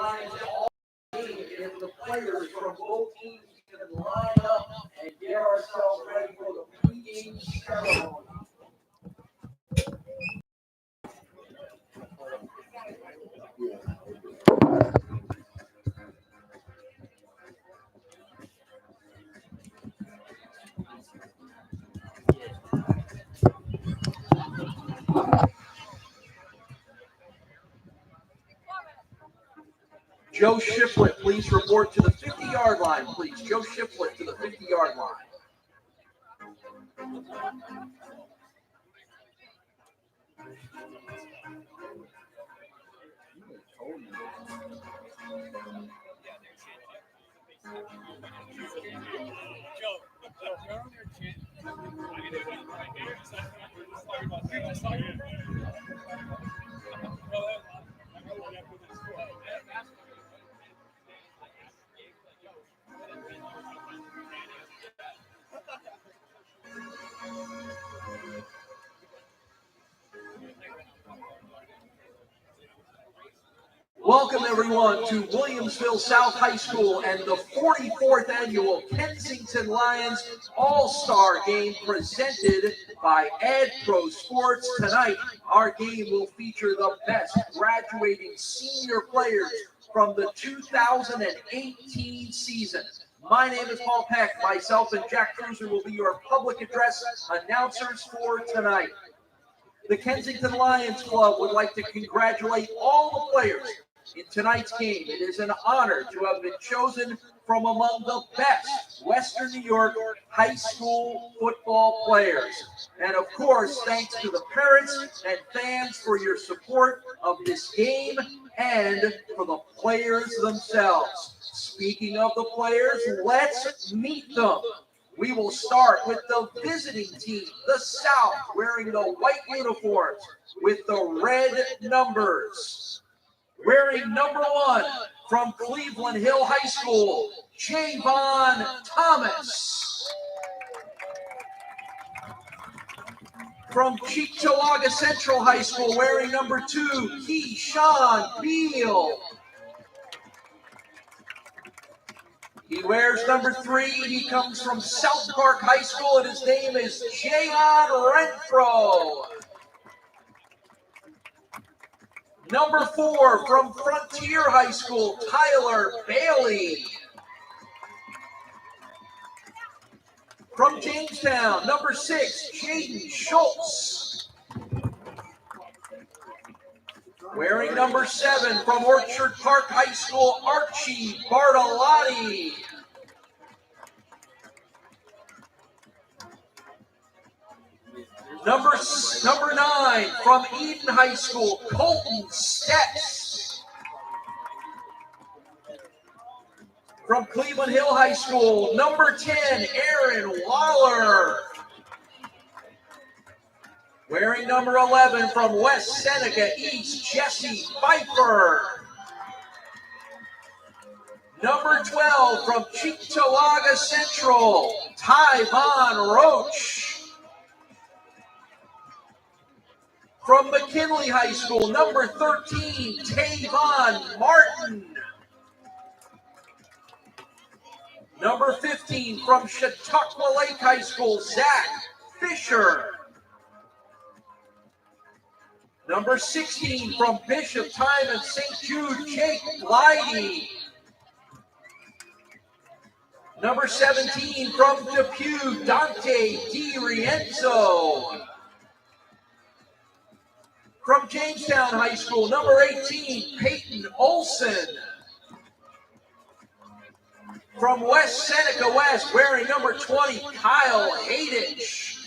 Lions all game if the players from both teams can line up and get ourselves ready for the pregame ceremony. Joe Shiflett, please report to the 50-yard line, please. Joe Shiflett to the 50-yard line. Welcome, everyone, to Williamsville South High School and the 44th Annual Kensington Lions All-Star Game presented by Ed Pro Sports. Tonight, our game will feature the best graduating senior players from the 2018 season. My name is Paul Peck. Myself and Jack Cruiser will be your public address announcers for tonight. The Kensington Lions Club would like to congratulate all the players in tonight's game. It is an honor to have been chosen from among the best Western New York high school football players. And of course, thanks to the parents and fans for your support of this game and for the players themselves. Speaking of the players, let's meet them. We will start with the visiting team, the South, wearing the white uniforms with the red numbers. Wearing number 1 from Cleveland Hill High School, Javon Thomas. From Cheektowaga Central High School, wearing number 2, Keyshawn Beal. He wears number 3. He comes from South Park High School, and his name is Jayon Renfro. Number 4 from Frontier High School, Tyler Bailey. From Jamestown, number 6, Jaden Schultz. Wearing number 7 from Orchard Park High School, Archie Bartolotti. Number 9 from Eden High School, Colton Stets. From Cleveland Hill High School, number 10, Aaron Waller. Wearing number 11 from West Seneca East, Jesse Pfeiffer. Number 12 from Cheektowaga Central, Tyvon Roach. From McKinley High School, number 13, Tavon Martin. Number 15 from Chautauqua Lake High School, Zach Fisher. Number 16 from Bishop Time and St. Jude, Jake Leidy. Number 17 from Depew, Dante DiRienzo. From Jamestown High School, number 18, Peyton Olson. From West Seneca West, wearing number 20, Kyle Haydich.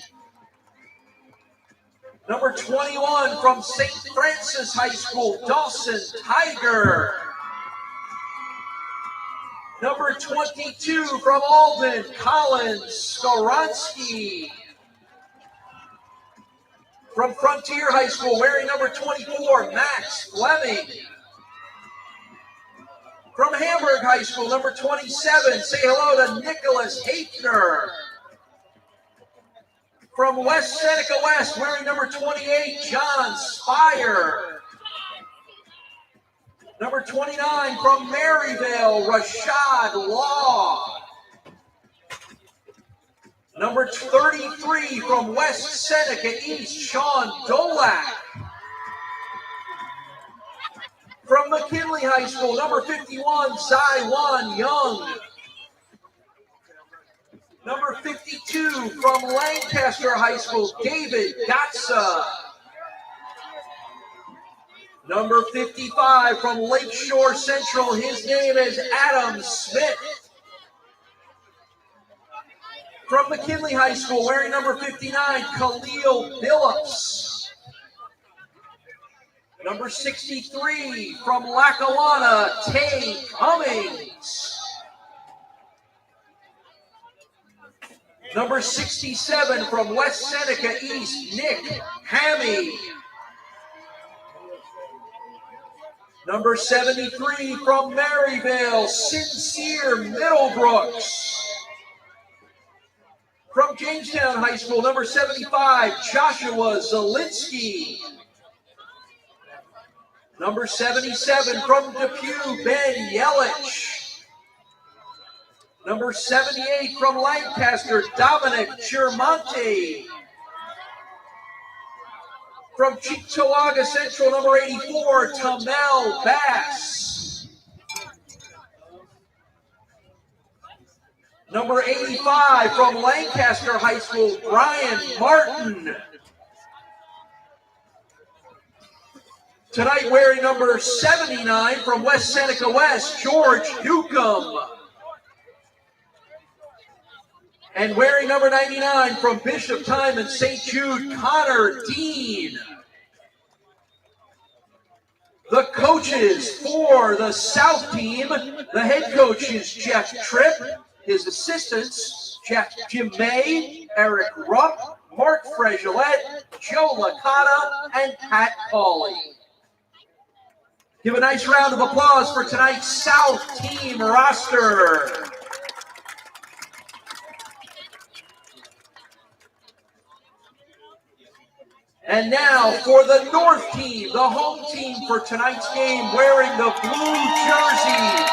Number 21 from St. Francis High School, Dawson Tiger. Number 22 from Alden, Colin Skoronsky. From Frontier High School, wearing number 24, Max Fleming. From Hamburg High School, number 27, say hello to Nicholas Hafner. From West Seneca West, wearing number 28, John Spire. Number 29 from Maryvale, Rashad Law. Number 33 from West Seneca East, Sean Dolak. From McKinley High School, number 51, Zaiwan Young. Number 52 from Lancaster High School, David Gatsa. Number 55 from Lakeshore Central, his name is Adam Smith. From McKinley High School, wearing number 59, Khalil Billups. Number 63 from Lackawanna, Tay Cummings. Number 67 from West Seneca East, Nick Hammy. Number 73 from Maryvale, Sincere Middlebrooks. From Jamestown High School, number 75, Joshua Zielinski. Number 77 from Depew, Ben Yelich. Number 78 from Lancaster, Dominic Germonte. From Cheektowaga Central, number 84, Tamel Bass. Number 85 from Lancaster High School, Brian Martin. Tonight wearing number 79 from West Seneca West, George Newcomb. And wearing number 99 from Bishop Time and St. Jude, Connor Dean. The coaches for the South team, the head coach is Jeff Tripp. His assistants, Jim May, Eric Rupp, Mark Fregilette, Joe Licata, and Pat Pauley. Give a nice round of applause for tonight's South team roster. And now for the North team, the home team for tonight's game, wearing the blue jerseys.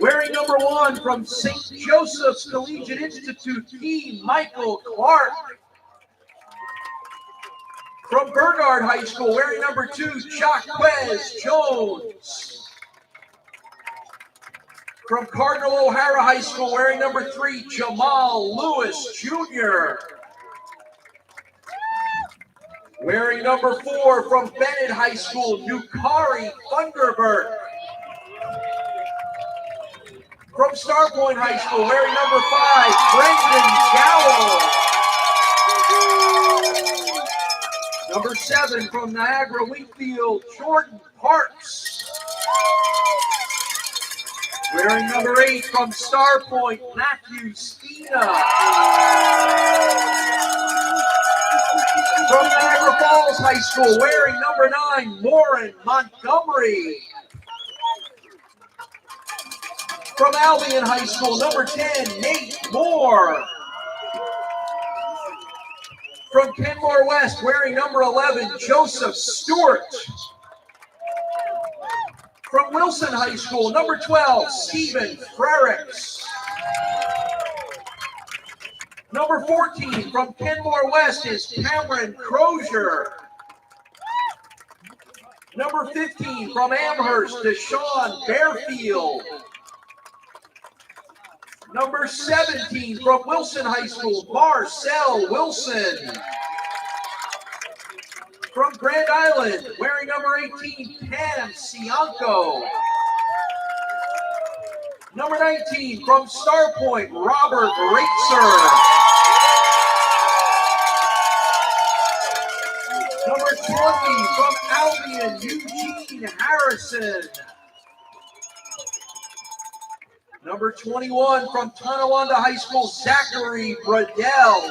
Wearing number 1 from St. Joseph's Collegiate Institute, T. Michael Clark. From Burgard High School, wearing number 2, Jaquez Jones. From Cardinal O'Hara High School, wearing number 3, Jamal Lewis Jr. Wearing number 4 from Bennett High School, Nukari Thunderbird. From Starpoint High School, wearing number 5, Brendan Gallo. Number 7 from Niagara Wheatfield, Jordan Parks. Wearing number 8 from Starpoint, Matthew Spina. From Niagara Falls High School, wearing number 9, Lauren Montgomery. From Albion High School, number 10, Nate Moore. From Kenmore West, wearing number 11, Joseph Stewart. From Wilson High School, number 12, Stephen Frericks. Number 14 from Kenmore West is Cameron Crozier. Number 15 from Amherst, Deshaun Bearfield. Number 17 from Wilson High School, Marcel Wilson. From Grand Island, wearing number 18, Pam Cianco. Number 19 from Starpoint, Robert Raitzer. Number 20 from Albion, Eugene Harrison. Number 21 from Tonawanda High School, Zachary Bradell.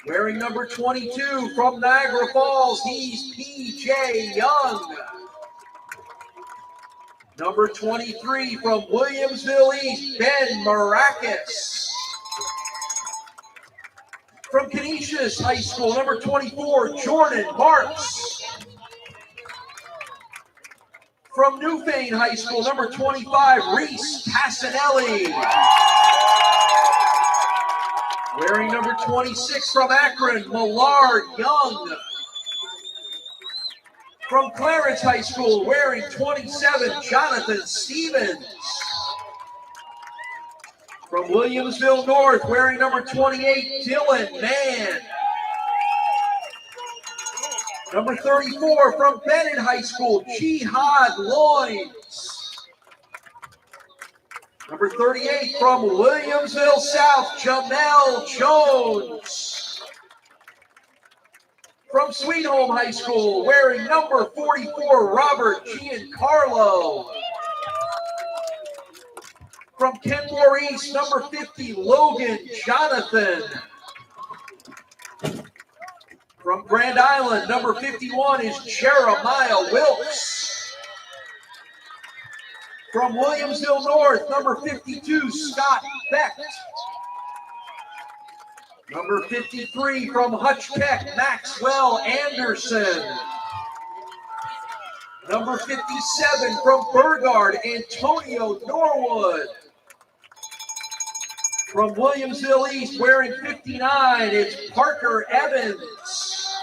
Wearing number 22 from Niagara Falls, he's P.J. Young. Number 23 from Williamsville East, Ben Maracus. From Kenesha Regis High School, number 24, Jordan Marks. From Newfane High School, number 25, Reese Passanelli. Wearing number 26 from Akron, Millard Young. From Clarence High School, wearing 27, Jonathan Stevens. From Williamsville North, wearing number 28, Dylan Mann. Number 34 from Bennett High School, Jihad Loins. Number 38 from Williamsville South, Jamel Jones. From Sweet Home High School, wearing number 44, Robert Giancarlo. From Kenmore East, number 50, Logan Jonathan. From Grand Island, number 51 is Jeremiah Wilkes. From Williamsville North, number 52, Scott Beck. Number 53 from Hutch Tech, Maxwell Anderson. Number 57 from Burgard, Antonio Norwood. From Williamsville East, wearing 59, it's Parker Evans.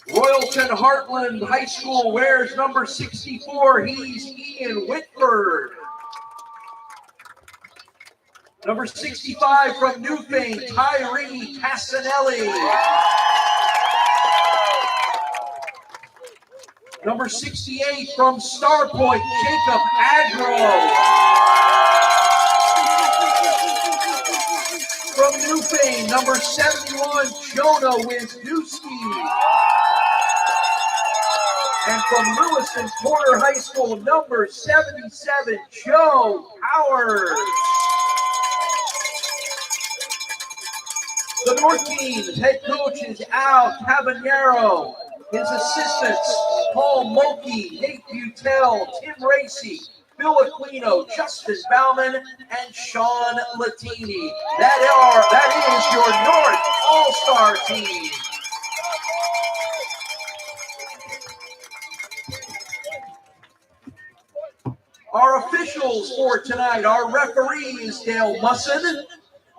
Royalton Heartland High School wears number 64, he's Ian Whitford. Number 65 from Newfane, Tyree Passanelli. Number 68 from Starpoint, Jacob Agro. From Newfane, number 71, Jonah Wisniewski. And from Lewiston Porter High School, number 77, Joe Powers. The North team head coach is Al Caballero. His assistants, Paul Mulkey, Nate Butel, Tim Racy, Bill Aquino, Justin Bauman, and Sean Latini. That is your North All-Star team. Our officials for tonight, our referee is Dale Musson,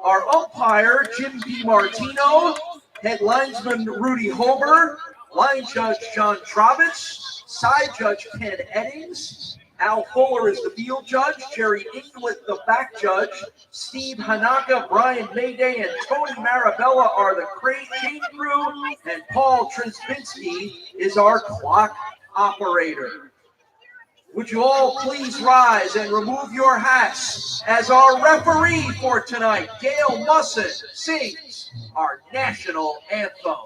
our umpire, Jim DiMartino, head linesman Rudy Hober, line judge John Travitz, side judge Ken Eddings, Al Fuller is the field judge, Jerry Inglet the back judge, Steve Hanaka, Brian Mayday, and Tony Marabella are the chain crew, and Paul Trzbinski is our clock operator. Would you all please rise and remove your hats as our referee for tonight, Gail Musson, sings our national anthem.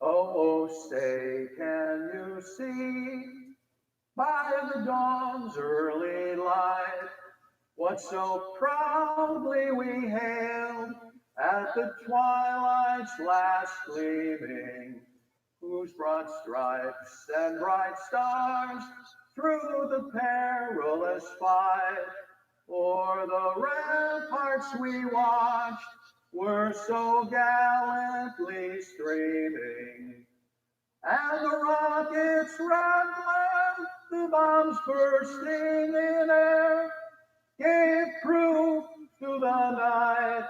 Oh, say, can you see by the dawn's early light what so proudly we hailed at the twilight's last gleaming, whose broad stripes and bright stars through the perilous fight o'er the ramparts we watched were so gallantly streaming, and the rockets rattling, the bombs bursting in air, gave proof to the night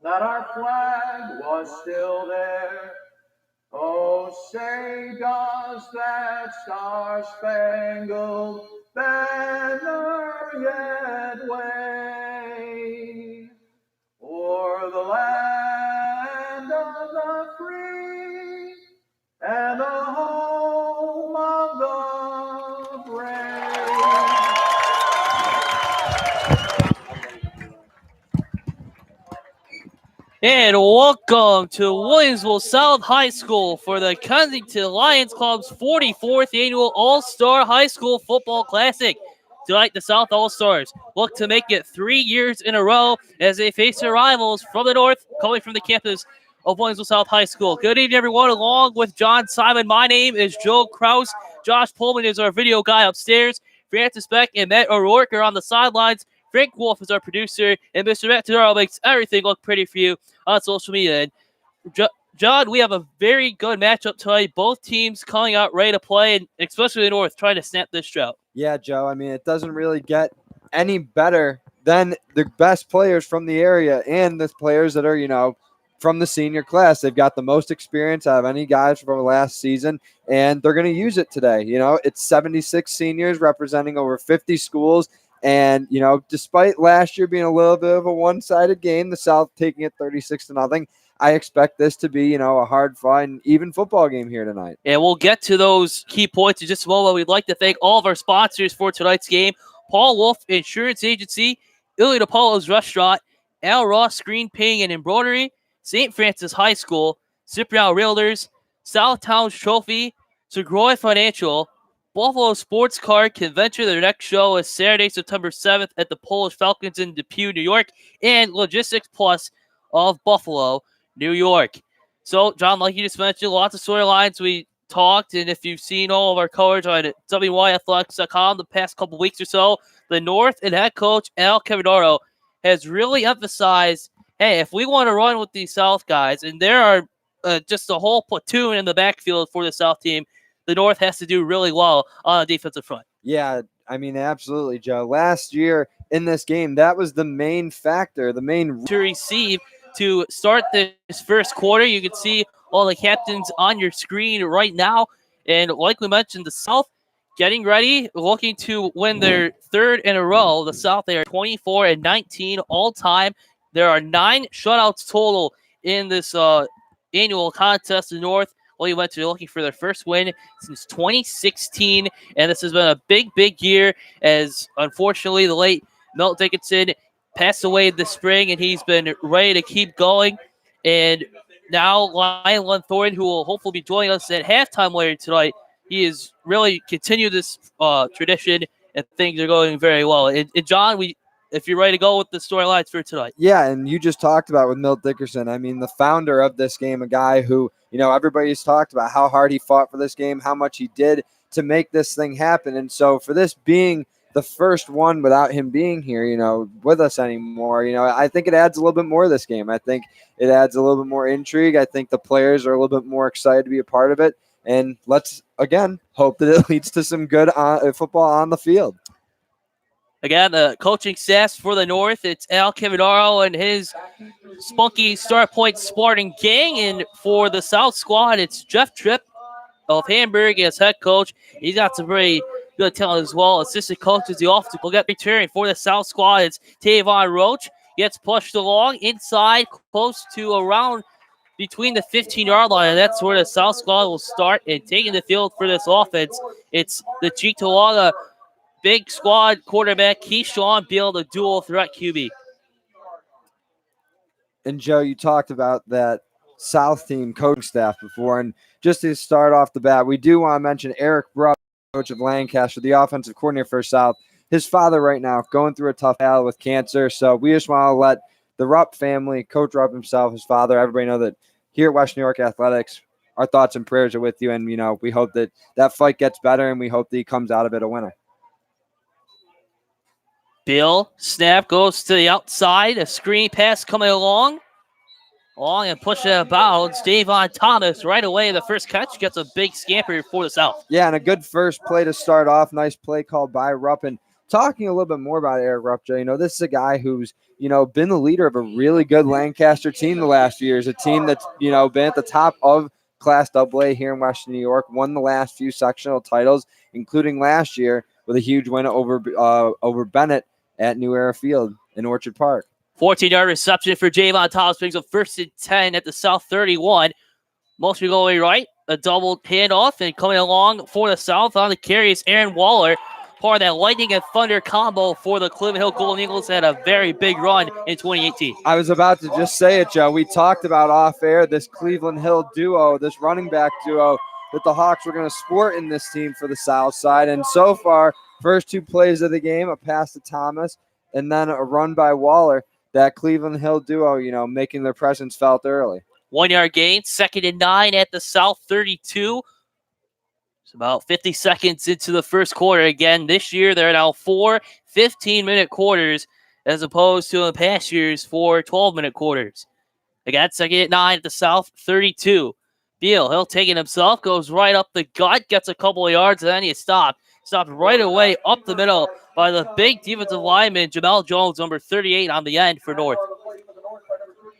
that our flag was still there. Oh, say, does that star-spangled banner yet wave o'er the land of the free and the home of the brave? And welcome to Williamsville South High School for the Kensington Lions Club's 44th annual All-Star High School Football Classic. Tonight, the South All-Stars look to make it 3 years in a row as they face their rivals from the north, coming from the campus of Williamsville South High School. Good evening, everyone. Along with Jon Simon, my name is Joe Kraus. Josh Pullman is our video guy upstairs. Francis Beck and Matt O'Rourke are on the sidelines. Frank Wolf is our producer, and Mr. Matt Tadaro makes everything look pretty for you on social media. And John, we have a very good matchup tonight. Both teams coming out ready to play, and especially the North trying to snap this drought. Yeah, Joe. I mean, it doesn't really get any better than the best players from the area and the players that are, from the senior class. They've got the most experience out of any guys from last season, and they're going to use it today. It's 76 seniors representing over 50 schools. And, despite last year being a little bit of a one-sided game, the South taking it 36-0, I expect this to be, a hard-fought, even football game here tonight. And we'll get to those key points in just a moment. We'd like to thank all of our sponsors for tonight's game: Paul Wolf Insurance Agency, Illy DePaulo's Restaurant, Al Ross Screen Painting and Embroidery, St. Francis High School, Cipriano Realtors, Southtown's Trophy, Segroy Financial, Buffalo Sports Car Convention. Their next show is Saturday, September 7th at the Polish Falcons in Depew, New York, and Logistics Plus of Buffalo, New York. So, John, like you just mentioned, lots of storylines we talked, and if you've seen all of our coverage on WYathletics.com the past couple weeks or so, the North and head coach Al Cavadaro has really emphasized, hey, if we want to run with these South guys, and there are just a whole platoon in the backfield for the South team, the North has to do really well on the defensive front. Yeah, I mean, absolutely, Joe. Last year in this game, that was the main factor, to receive to start this first quarter. You can see all the captains on your screen right now. And like we mentioned, the South getting ready, looking to win their third in a row. The South, they are 24-19 all time. There are 9 shutouts total in this annual contest. The North, well, you went to looking for their first win since 2016, and this has been a big, big year as, unfortunately, the late Milt Dickinson passed away this spring, and he's been ready to keep going. And now Glen Thorian, who will hopefully be joining us at halftime later tonight, he has really continued this tradition, and things are going very well. And John, if you're ready to go with the storylines for tonight. Yeah, and you just talked about with Milt Dickinson. I mean, the founder of this game, a guy who, everybody's talked about how hard he fought for this game, how much he did to make this thing happen. And so for this being the first one without him being here, with us anymore, I think it adds a little bit more to this game. I think it adds a little bit more intrigue. I think the players are a little bit more excited to be a part of it. And let's, again, hope that it leads to some good football on the field. Again, the coaching staff for the North, it's Al Cavadaro and his spunky Star Point Spartan gang. And for the South squad, it's Jeff Tripp of Hamburg as head coach. He's got some very good talent as well. Assistant coaches, the offensive will get returning for the South squad. It's Tavon Roach. Gets pushed along inside, close to around between the 15-yard line. And that's where the South squad will start. And taking the field for this offense, it's the Cheektowaga big squad quarterback, Keyshawn Beal, the dual threat QB. And Joe, you talked about that South team coaching staff before. And just to start off the bat, we do want to mention Eric Rupp, coach of Lancaster, the offensive coordinator for South. His father right now going through a tough battle with cancer. So we just want to let the Rupp family, Coach Rupp himself, his father, everybody know that here at West New York Athletics, our thoughts and prayers are with you. And, we hope that that fight gets better, and we hope that he comes out of it a winner. Bill, snap goes to the outside. A screen pass coming along and pushing out of bounds. Davon Thomas right away. The first catch gets a big scamper for the South. Yeah, and a good first play to start off. Nice play called by Rupp. And talking a little bit more about Eric Rupp, Joe, this is a guy who's, been the leader of a really good Lancaster team the last few years, a team that's, been at the top of Class AA here in Western New York, won the last few sectional titles, including last year with a huge win over Bennett at New Era Field in Orchard Park. 14-yard reception for Javon Thomas, brings up 1st and 10 at the South 31. Mostly going right, a double handoff, and coming along for the South on the carry is Aaron Waller. part of that lightning and thunder combo for the Cleveland Hill Golden Eagles that had a very big run in 2018. I was about to just say it, Joe. We talked about off air this Cleveland Hill duo, this running back duo that the Hawks were going to sport in this team for the South Side. And so far, first 2 plays of the game, a pass to Thomas and then a run by Waller. That Cleveland Hill duo, making their presence felt early. 1 yard gain, 2nd and 9 at the South 32. It's about 50 seconds into the first quarter. Again, this year they're now 4 15-minute quarters as opposed to in past years 4 12-minute quarters. Again, 2nd and 9 at the South 32. Beal, he'll take it himself, goes right up the gut, gets a couple of yards, and then he stopped. Stopped right away up the middle by the big defensive lineman, Jamel Jones, number 38 on the end for North.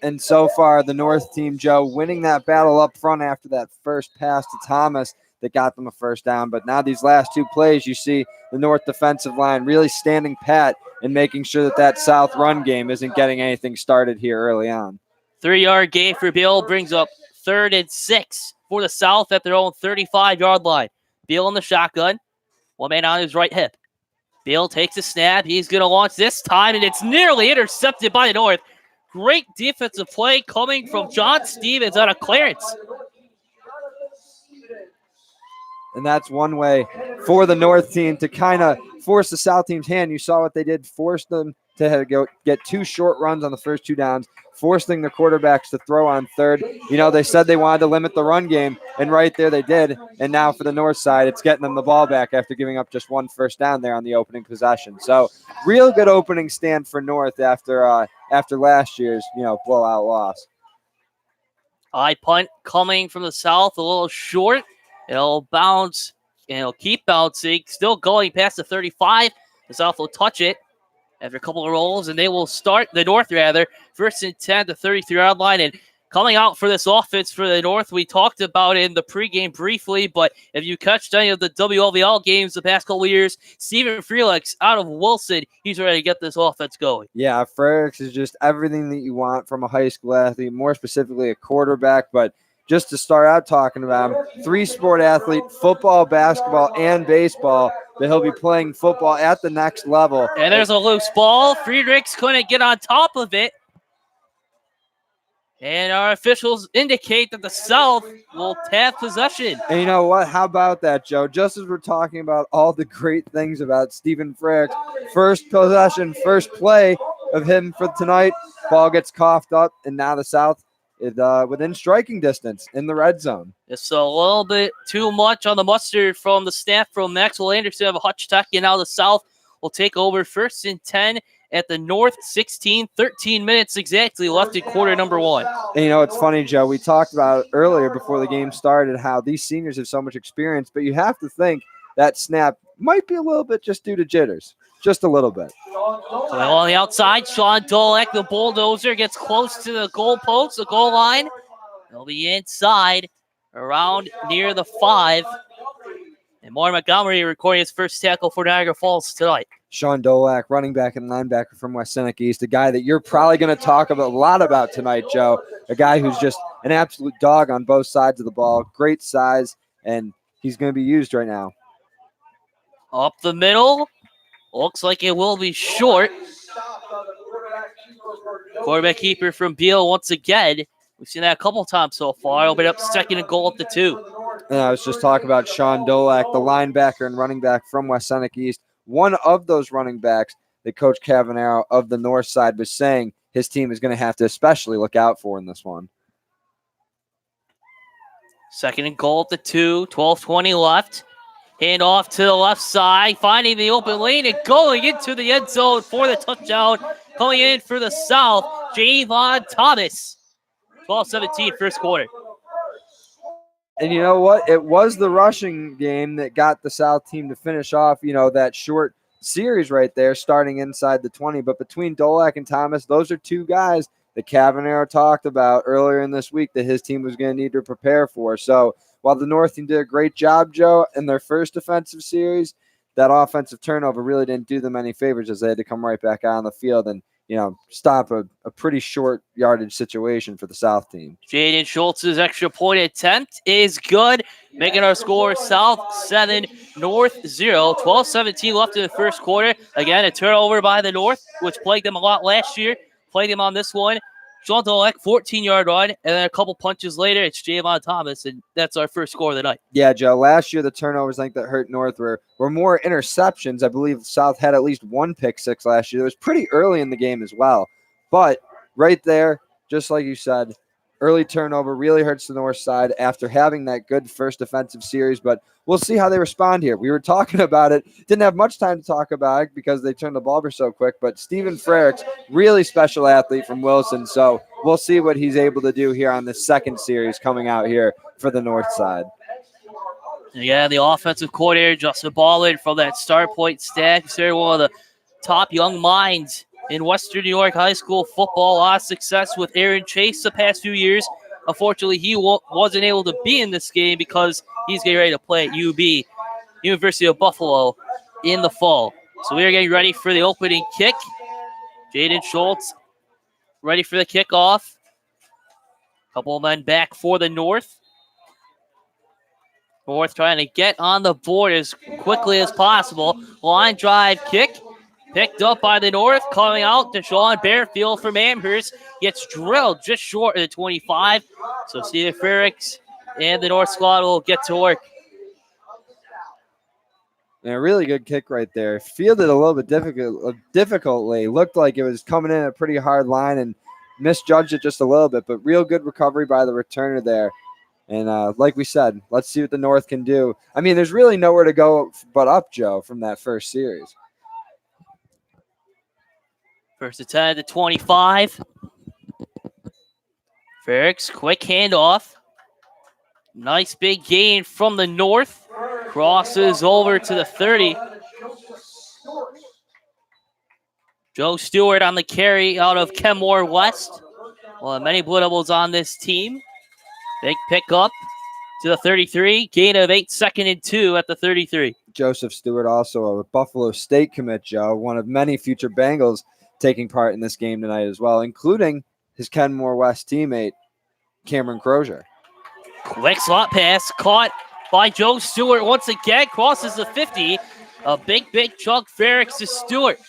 And so far, the North team, Joe, winning that battle up front after that first pass to Thomas that got them a first down. But now these last 2 plays, you see the North defensive line really standing pat and making sure that South run game isn't getting anything started here early on. 3-yard gain for Beal brings up 3rd and 6 for the South at their own 35-yard line. Beal in the shotgun. 1 man on his right hip. Beal takes a snap. He's going to launch this time, and it's nearly intercepted by the North. Great defensive play coming from John Stevens on a clearance. And that's one way for the North team to kind of force the South team's hand. You saw what they did, force them to get 2 short runs on the first 2 downs, forcing the quarterbacks to throw on third. They said they wanted to limit the run game, and right there they did. And now for the North side, it's getting them the ball back after giving up just 1 first down there on the opening possession. So real good opening stand for North after last year's blowout loss. High punt coming from the South, a little short. It'll bounce, and it'll keep bouncing. Still going past the 35. The South will touch it after a couple of rolls, and they will start the North, 1st and 10 to 33-yard line. And coming out for this offense for the North, we talked about it in the pregame briefly, but if you catched any of the WLVL games the past couple of years, Stephen Frelix out of Wilson, he's ready to get this offense going. Yeah, Frelix is just everything that you want from a high school athlete, more specifically a quarterback, but just to start out talking about him, 3-sport athlete, football, basketball, and baseball, that he'll be playing football at the next level. And there's a loose ball. Friedrichs couldn't get on top of it. And our officials indicate that the South will have possession. And you know what? How about that, Joe? Just as we're talking about all the great things about Stephen Frericks, first possession, first play of him for tonight, ball gets coughed up, and now the South is within striking distance in the red zone. It's a little bit too much on the mustard from the staff from Maxwell Anderson of Hutch Tech, and now the South will take over 1st and 10 at the North 16, 13 minutes exactly left in quarter number 1. And it's funny, Joe, we talked about earlier before the game started how these seniors have so much experience, but you have to think that snap might be a little bit just due to jitters. Just a little bit. So on the outside, Sean Dolek, the bulldozer, gets close to the goal post, the goal line. He'll be inside around near the 5. And Moore Montgomery recording his first tackle for Niagara Falls tonight. Sean Dolak, running back and linebacker from West Seneca East, a guy that you're probably going to talk a lot about tonight, Joe. A guy who's just an absolute dog on both sides of the ball, great size, and he's going to be used right now. Up the middle. Looks like it will be short. Quarterback keeper from Beal once again. We've seen that a couple times so far. It'll be up 2nd and goal up to 2. And I was just talking about Sean Dolak, the linebacker and running back from West Seneca East. One of those running backs that Coach Cavanero of the North Side was saying his team is going to have to especially look out for in this one. 2nd and goal at the 2. 12:20 left. Hand off to the left side, finding the open lane and going into the end zone for the touchdown. Coming in for the South, Javon Thomas. 12-17 first quarter. And you know what? It was the rushing game that got the South team to finish off, that short series right there, starting inside the 20. But between Dolak and Thomas, those are 2 guys that Cavanero talked about earlier in this week that his team was going to need to prepare for. So while the North team did a great job, Joe, in their first defensive series, that offensive turnover really didn't do them any favors as they had to come right back out on the field and, stop a pretty short yardage situation for the South team. Jaden Schultz's extra point attempt is good. Making our score South 7, North 0. 12-17 left in the first quarter. Again, a turnover by the North, which plagued them a lot last year. Plagued them on this one. Sean Dolek, 14-yard run, and then a couple punches later, it's Javon Thomas, and that's our first score of the night. Yeah, Joe, last year the turnovers I think that hurt North were more interceptions. I believe South had at least one pick six last year. It was pretty early in the game as well. But right there, just like you said, early turnover really hurts the North side after having that good first defensive series, but we'll see how they respond here. We were talking about it, didn't have much time to talk about it because they turned the ball over so quick, but Stephen Frericks, really special athlete from Wilson, so we'll see what he's able to do here on the second series coming out here for the North side. Yeah, the offensive coordinator, Justin Ballard, from that Star Point staff. He's one of the top young minds in Western New York high school football. A lot of success with Aaron Chase the past few years. Unfortunately, he wasn't able to be in this game because he's getting ready to play at UB, University of Buffalo, in the fall. So we are getting ready for the opening kick. Jaden Schultz ready for the kickoff. Couple of men back for the North. North trying to get on the board as quickly as possible. Line drive kick. Picked up by the North, coming out to Sean Bearfield from Amherst. Gets drilled just short of the 25. So Stephen Frericks and the North squad will get to work. And a really good kick right there. Fielded a little bit difficultly. Looked like it was coming in a pretty hard line and misjudged it just a little bit, but real good recovery by the returner there. And like we said, let's see what the North can do. I mean, there's really nowhere to go but up, Joe, from that first series. First and 10 to 25. Frericks, quick handoff. Nice big gain from the North. Crosses over to the 30. Joe Stewart on the carry out of Kenmore West. Well, many blue doubles on this team. Big pickup to the 33. Gain of 8, 2nd and 2 at the 33. Joseph Stewart, also a Buffalo State commit, Joe, one of many future Bengals taking part in this game tonight as well, including his Kenmore West teammate, Cameron Crozier. Quick slot pass caught by Joe Stewart once again. Crosses the 50. A big chunk. Frericks to Stewart.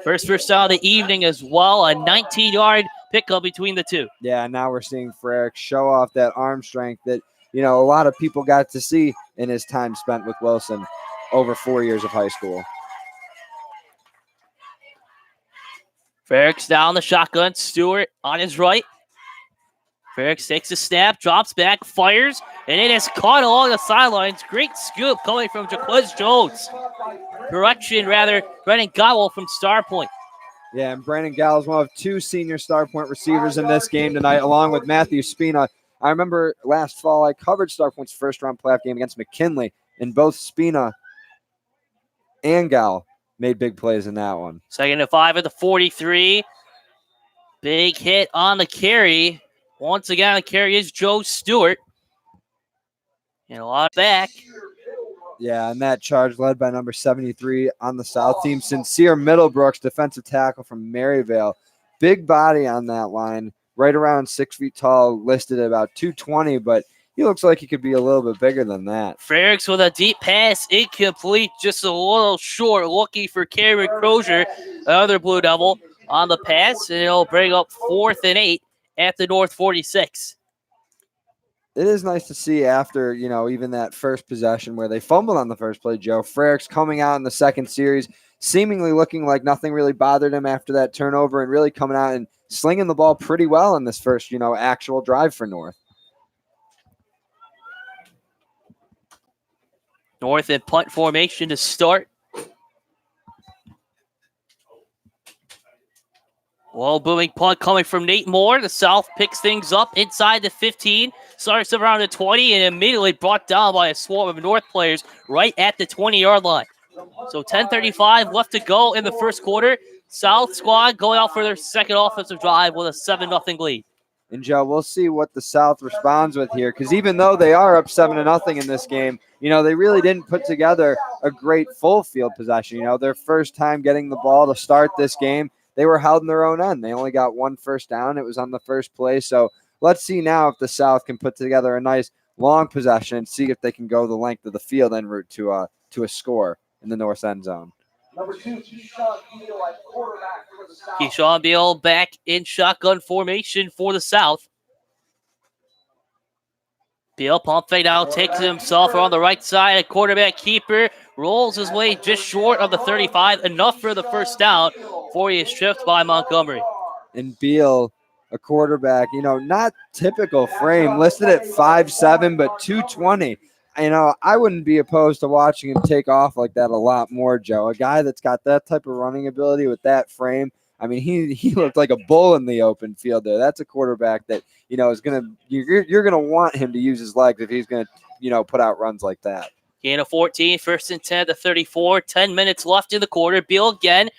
First down of the evening as well. A 19-yard pickup between the two. Yeah, now we're seeing Frericks show off that arm strength that, a lot of people got to see in his time spent with Wilson over 4 years of high school. Frericks down the shotgun. Stewart on his right. Frericks takes a snap, drops back, fires, and it is caught along the sidelines. Great scoop coming from Jaquez Jones. Correction, rather, Brennan Gowell from Star Point. Yeah, and Brandon Gowell is one of two senior Star Point receivers in this game tonight, along with Matthew Spina. I remember last fall I covered Star Point's first-round playoff game against McKinley, and both Spina and Gowell made big plays in that one. 2nd and 5 at the 43. Big hit on the carry. Once again, the carry is Joe Stewart. And a lot back. Yeah, and that charge led by number 73 on the South team, Sincere Middlebrooks, defensive tackle from Maryvale. Big body on that line, right around 6 feet tall, listed at about 220, but he looks like he could be a little bit bigger than that. Frericks with a deep pass, incomplete, just a little short, looking for Cameron Crozier, another Blue Devil, on the pass, and it'll bring up 4th and 8 at the North 46. It is nice to see after, even that first possession where they fumbled on the first play, Joe. Frericks coming out in the second series, seemingly looking like nothing really bothered him after that turnover and really coming out and slinging the ball pretty well in this first, actual drive for North. North in punt formation to start. Well, booming punt coming from Nate Moore. The South picks things up inside the 15. Starts around the 20 and immediately brought down by a swarm of North players right at the 20-yard line. So 10:35 left to go in the first quarter. South squad going out for their second offensive drive with a 7-0 lead. And, Joe, we'll see what the South responds with here, because even though they are up 7-0 in this game, they really didn't put together a great full field possession. Their first time getting the ball to start this game, they were held in their own end. They only got one first down. It was on the first play. So let's see now if the South can put together a nice long possession and see if they can go the length of the field en route to a score in the North end zone. Number 2, Keyshawn Beal at quarterback for the South. Keyshawn Beal back in shotgun formation for the South. Beal pump fake now, takes himself on the right side. A quarterback keeper rolls his way just short of the 35. Enough for the first down before he is tripped by Montgomery. And Beal, a quarterback, not typical frame, listed at 5'7", but 220. I wouldn't be opposed to watching him take off like that a lot more, Joe. A guy that's got that type of running ability with that frame. I mean, he looked like a bull in the open field there. That's a quarterback that, is going to – you're going to want him to use his legs if he's going to, put out runs like that. Gain of 14, 1st and 10 to 34. 10 minutes left in the quarter. Beal again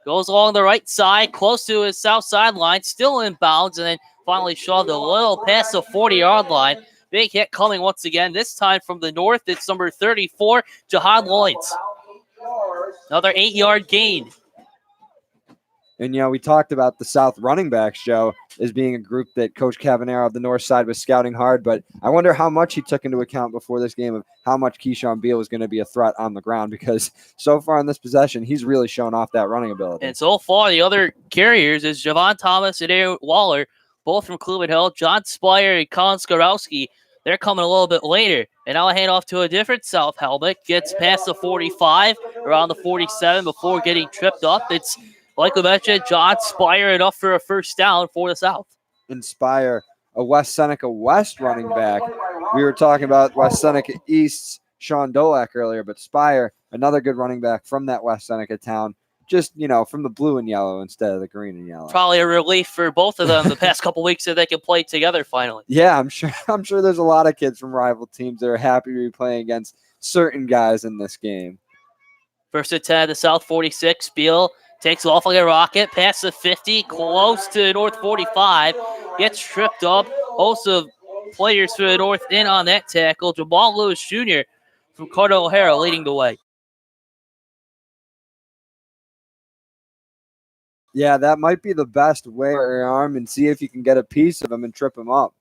goes along the right side, close to his south sideline, still in bounds, and then finally shoved a little past the 40-yard line. Big hit coming once again, this time from the north. It's number 34, Jihad Lloyds. Another 8-yard gain. And, we talked about the South running backs, Joe, as being a group that Coach Cavanero of the north side was scouting hard. But I wonder how much he took into account before this game of how much Keyshawn Beal was going to be a threat on the ground, because so far in this possession, he's really shown off that running ability. And so far, the other carriers is Javon Thomas and Aaron Waller, both from Cleveland Hill. John Spire and Colin Skorowski, they're coming a little bit later. And I'll hand off to a different South helmet. Gets past the 45, around the 47 before getting tripped up. It's, like we mentioned, John Spire enough for a first down for the South. Inspire, a West Seneca West running back. We were talking about West Seneca East's Sean Dolak earlier, but Spire, another good running back from that West Seneca town. Just, from the blue and yellow instead of the green and yellow. Probably a relief for both of them the past couple weeks that they can play together finally. Yeah, I'm sure there's a lot of kids from rival teams that are happy to be playing against certain guys in this game. 1st and 10, the South 46. Beal takes off like a rocket, past the 50, close to North 45. Gets tripped up. Host of players for the North in on that tackle. Jamal Lewis Jr. from Cardinal O'Hara leading the way. Yeah, that might be the best way to your arm and see if you can get a piece of him and trip him up.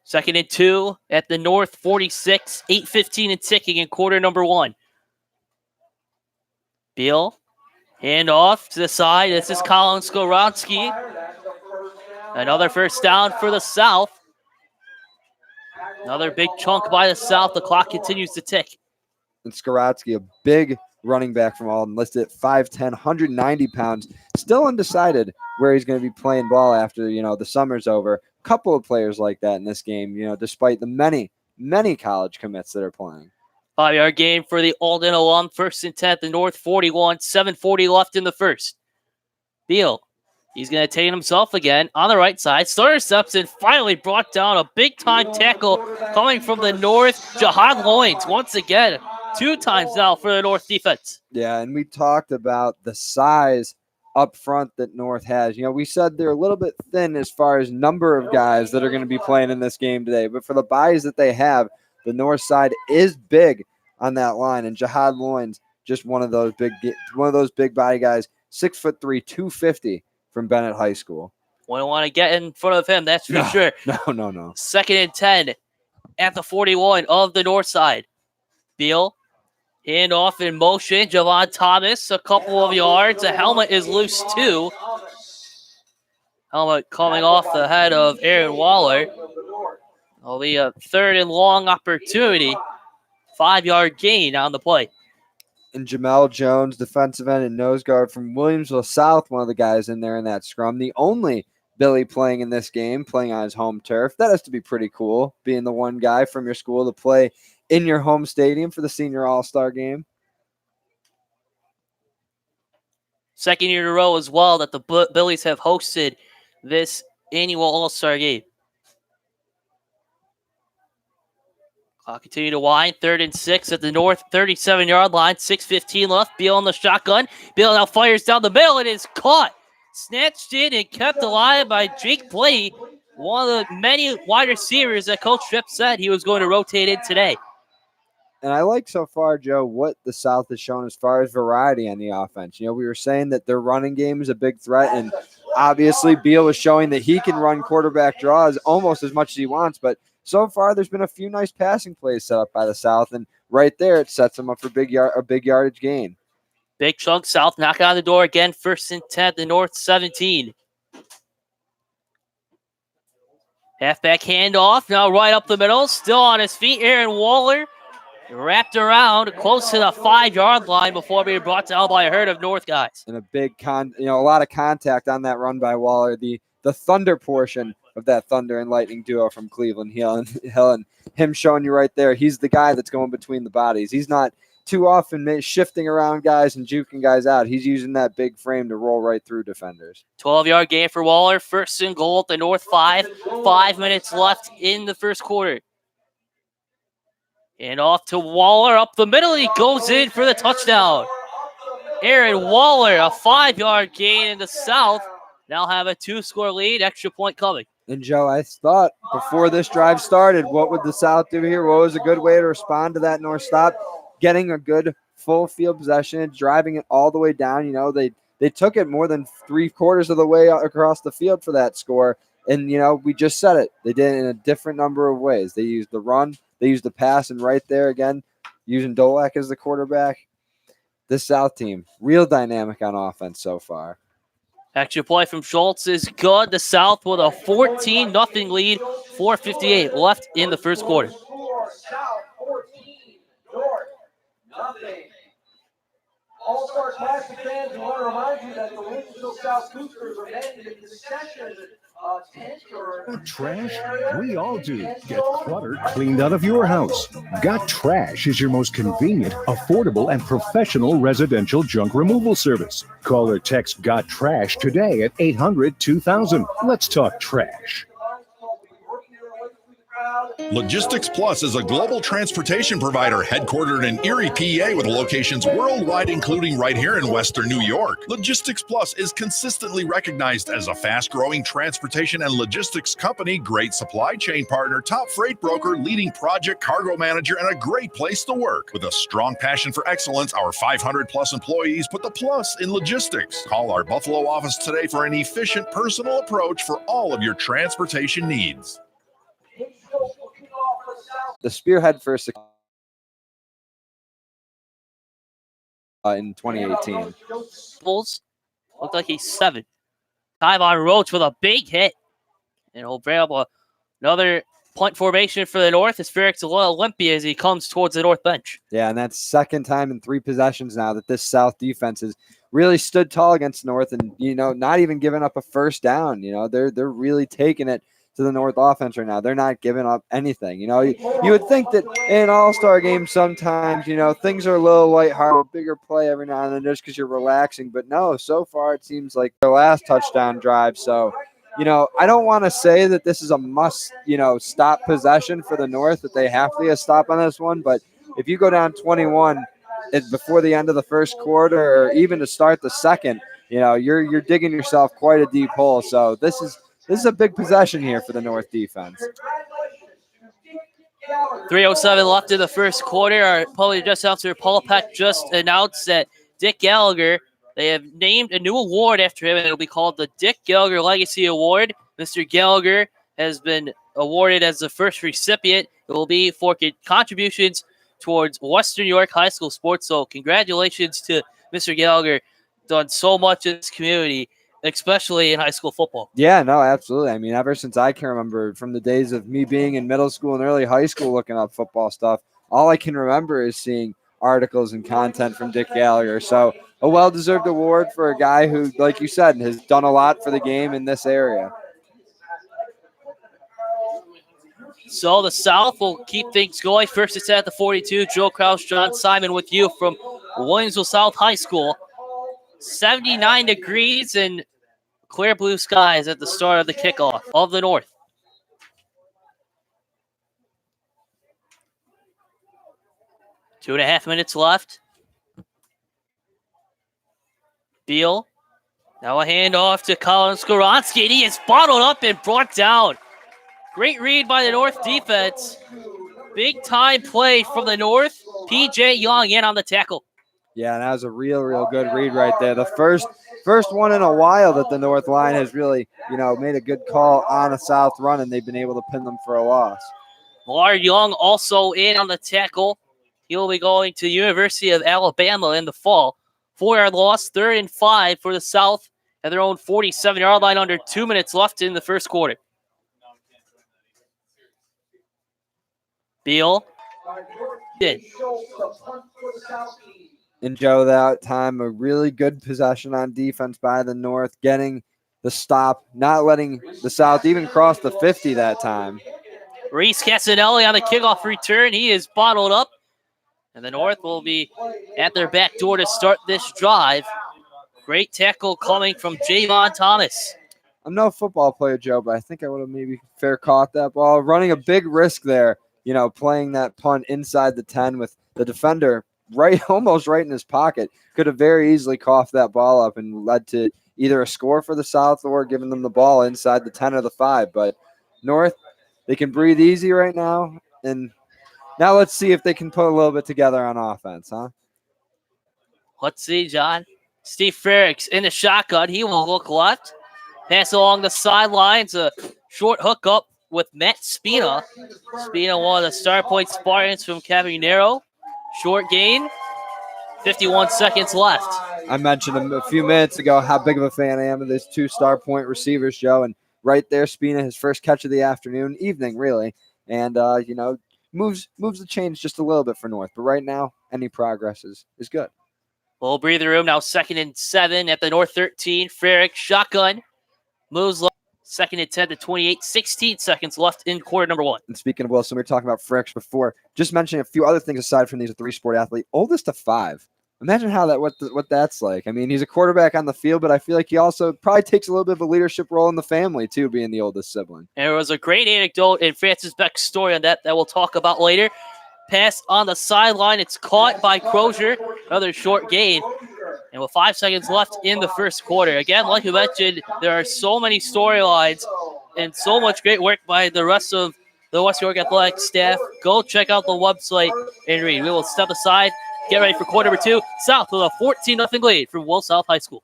2nd and 2 at the North 46. 8:15 and ticking in quarter number 1. Beal, hand off to the side. This is Colin Skorowski. Another first down for the South. Another big chunk by the South. The clock continues to tick. And Skorowski, a big running back from Alden, listed at 5'10", 190 pounds. Still undecided where he's going to be playing ball after, the summer's over. A couple of players like that in this game, despite the many, many college commits that are playing. 5-yard gain for the Alden alum. 1st and 10, the North 41. 7:40 left in the first. Beal, he's going to take himself again on the right side. Starter steps and finally brought down a big-time tackle coming from the North. Jihad Lloyds, once again, 2 times now for the North defense. Yeah, and we talked about the size up front that North has. We said they're a little bit thin as far as number of guys that are going to be playing in this game today. But for the buys that they have, the North side is big on that line. And Jihad Lloyds, just one of those big body guys, 6'3", 250 from Bennett High School. We don't want to get in front of him, that's for sure. No. 2nd and 10 at the 41 of the North side. Beal, hand off in motion. Javon Thomas, a couple of yards. A helmet is loose too. Helmet coming off the head of Aaron Waller. It'll be a 3rd and long opportunity. 5-yard gain on the play. And Jamel Jones, defensive end and nose guard from Williamsville South, one of the guys in there in that scrum. The only Billy playing in this game, playing on his home turf. That has to be pretty cool, being the one guy from your school to play in your home stadium for the senior all-star game. 2nd year in a row as well that the Billies have hosted this annual all-star game. Clock continue to wind. 3rd and 6 at the North 37-yard line. 6:15 left. Beal on the shotgun. Beal now fires down the middle. It is caught. Snatched in and kept alive by Jake Blady, one of the many wide receivers that Coach Tripp said he was going to rotate in today. And I like so far, Joe, what the South has shown as far as variety on the offense. We were saying that their running game is a big threat, and Obviously, Beal is showing that he can run quarterback draws almost as much as he wants, but so far there's been a few nice passing plays set up by the South, and right there it sets them up for a big yardage gain. Big chunk South knocking on the door again. 1st and 10, the North 17. Halfback handoff, now right up the middle, still on his feet. Aaron Waller wrapped around close to the 5-yard line before being brought down by a herd of North guys. And a big a lot of contact on that run by Waller. The thunder portion of that Thunder and Lightning duo from Cleveland Hill and him showing you right there, he's the guy that's going between the bodies. He's not too often shifting around guys and juking guys out. He's using that big frame to roll right through defenders. 12-yard gain for Waller. 1st and goal at the North 5. 5 minutes left in the first quarter. And off to Waller up the middle. He goes in for the touchdown. Aaron Waller, a 5-yard gain in the South. Now have a 2-score lead. Extra point coming. And Joe, I thought before this drive started, what would the South do here? What was a good way to respond to that North stop? Getting a good full field possession, driving it all the way down. They took it more than 3/4 of the way across the field for that score. And, we just said it. They did it in a different number of ways. They used the run. They used the pass. And right there again, using Dolak as the quarterback. This South team, real dynamic on offense so far. Extra point from Schultz is good. The South with a 14-0 lead. 4:58 left in the first quarter. South 14, North nothing. All-Star Classic fans, we want to remind you that the Williamsville South Cougars are headed into session. Got trash? We all do. Get clutter cleaned out of your house. Got Trash is your most convenient, affordable, and professional residential junk removal service. Call or text Got Trash today at 800-2000. Let's talk trash. Logistics Plus is a global transportation provider headquartered in Erie, PA, with locations worldwide, including right here in Western New York. Logistics Plus is consistently recognized as a fast-growing transportation and logistics company, great supply chain partner, top freight broker, leading project cargo manager, and a great place to work. With a strong passion for excellence, our 500-plus employees put the plus in logistics. Call our Buffalo office today for an efficient, personal approach for all of your transportation needs. The spearhead first in 2018. Bulls looked like he's 7. Tyvon Roach with a big hit. And he'll bring up another punt formation for the North as Ferrick's Olympia as he comes towards the North bench. Yeah, and that's second time in 3 possessions now that this South defense has really stood tall against North and, not even giving up a first down. They're really taking it to the North offense right now. They're not giving up anything. You would think that in an all-star game sometimes, things are a little lighthearted, bigger play every now and then just because you're relaxing. But no, so far it seems like their last touchdown drive. So, I don't want to say that this is a must, stop possession for the North, that they have to get a stop on this one. But if you go down 21 before the end of the first quarter or even to start the second, you're digging yourself quite a deep hole. So this is a big possession here for the North defense. 3:07 left in the first quarter. Our public address announcer, Paul Peck, just announced that Dick Gallagher, they have named a new award after him, and it'll be called the Dick Gallagher Legacy Award. Mr. Gallagher has been awarded as the first recipient. It will be for contributions towards Western New York high school sports. So congratulations to Mr. Gallagher. Done so much in this community, especially in high school football. Yeah, no, absolutely. I mean, ever since I can remember, from the days of me being in middle school and early high school looking up football stuff, all I can remember is seeing articles and content from Dick Gallagher. So a well-deserved award for a guy who, like you said, has done a lot for the game in this area. So the South will keep things going. First it's at the 42. Joe Kraus, Jon Simon with you from Williamsville South High School. 79 degrees and clear blue skies at the start of the kickoff of the North. 2.5 minutes left. Beal. Now a handoff to Colin Skoronski, and he is bottled up and brought down. Great read by the North defense. Big time play from the North. P.J. Young in on the tackle. Yeah, and that was a real good read right there. The first first one in a while that the North line has really, made a good call on a south run, and they've been able to pin them for a loss. Millard Young also in on the tackle. He'll be going to the University of Alabama in the fall. 4-yard loss, 3rd and 5 for the South at their own 47-yard line, under 2 minutes left in the first quarter. Beal did. And Joe, that time, a really good possession on defense by the North, getting the stop, not letting the South even cross the 50 that time. Reese Casanelli on the kickoff return. He is bottled up. And the North will be at their back door to start this drive. Great tackle coming from Javon Thomas. I'm no football player, Joe, but I think I would have maybe fair caught that ball. Running a big risk there, playing that punt inside the 10 with the defender almost right in his pocket. Could have very easily coughed that ball up and led to either a score for the South or giving them the ball inside the 10 or the 5. But North, they can breathe easy right now. And now let's see if they can put a little bit together on offense, huh? Let's see, John. Steve Frericks in the shotgun. He will look left. Pass along the sidelines. A short hookup with Matt Spina. Spina, one of the Star Point Spartans from Cabinero. Short gain. 51 seconds left. I mentioned a few minutes ago how big of a fan I am of these 2 Star Point receivers, Joe. And right there, Spina, his first catch of the evening, really. And, moves the chains just a little bit for North. But right now, any progress is good. Full breather room now. 2nd and 7 at the North 13. Frerick shotgun. Moves left. 2nd and 10 to 28. 16 seconds left in quarter number 1. And speaking of Wilson, we were talking about Frericks before. Just mentioning a few other things aside from these, a 3-sport athlete. Oldest to 5. Imagine how what that's like. I mean, he's a quarterback on the field, but I feel like he also probably takes a little bit of a leadership role in the family, too, being the oldest sibling. And there was a great anecdote in Francis Beck's story on that we'll talk about later. Pass on the sideline. It's caught by Crozier. Another short gain. And with 5 seconds left in the first quarter. Again, like you mentioned, there are so many storylines and so much great work by the rest of the West York Athletic staff. Go check out the website and read. We will step aside. Get ready for quarter number 2. South with a 14-0 lead from Will South High School.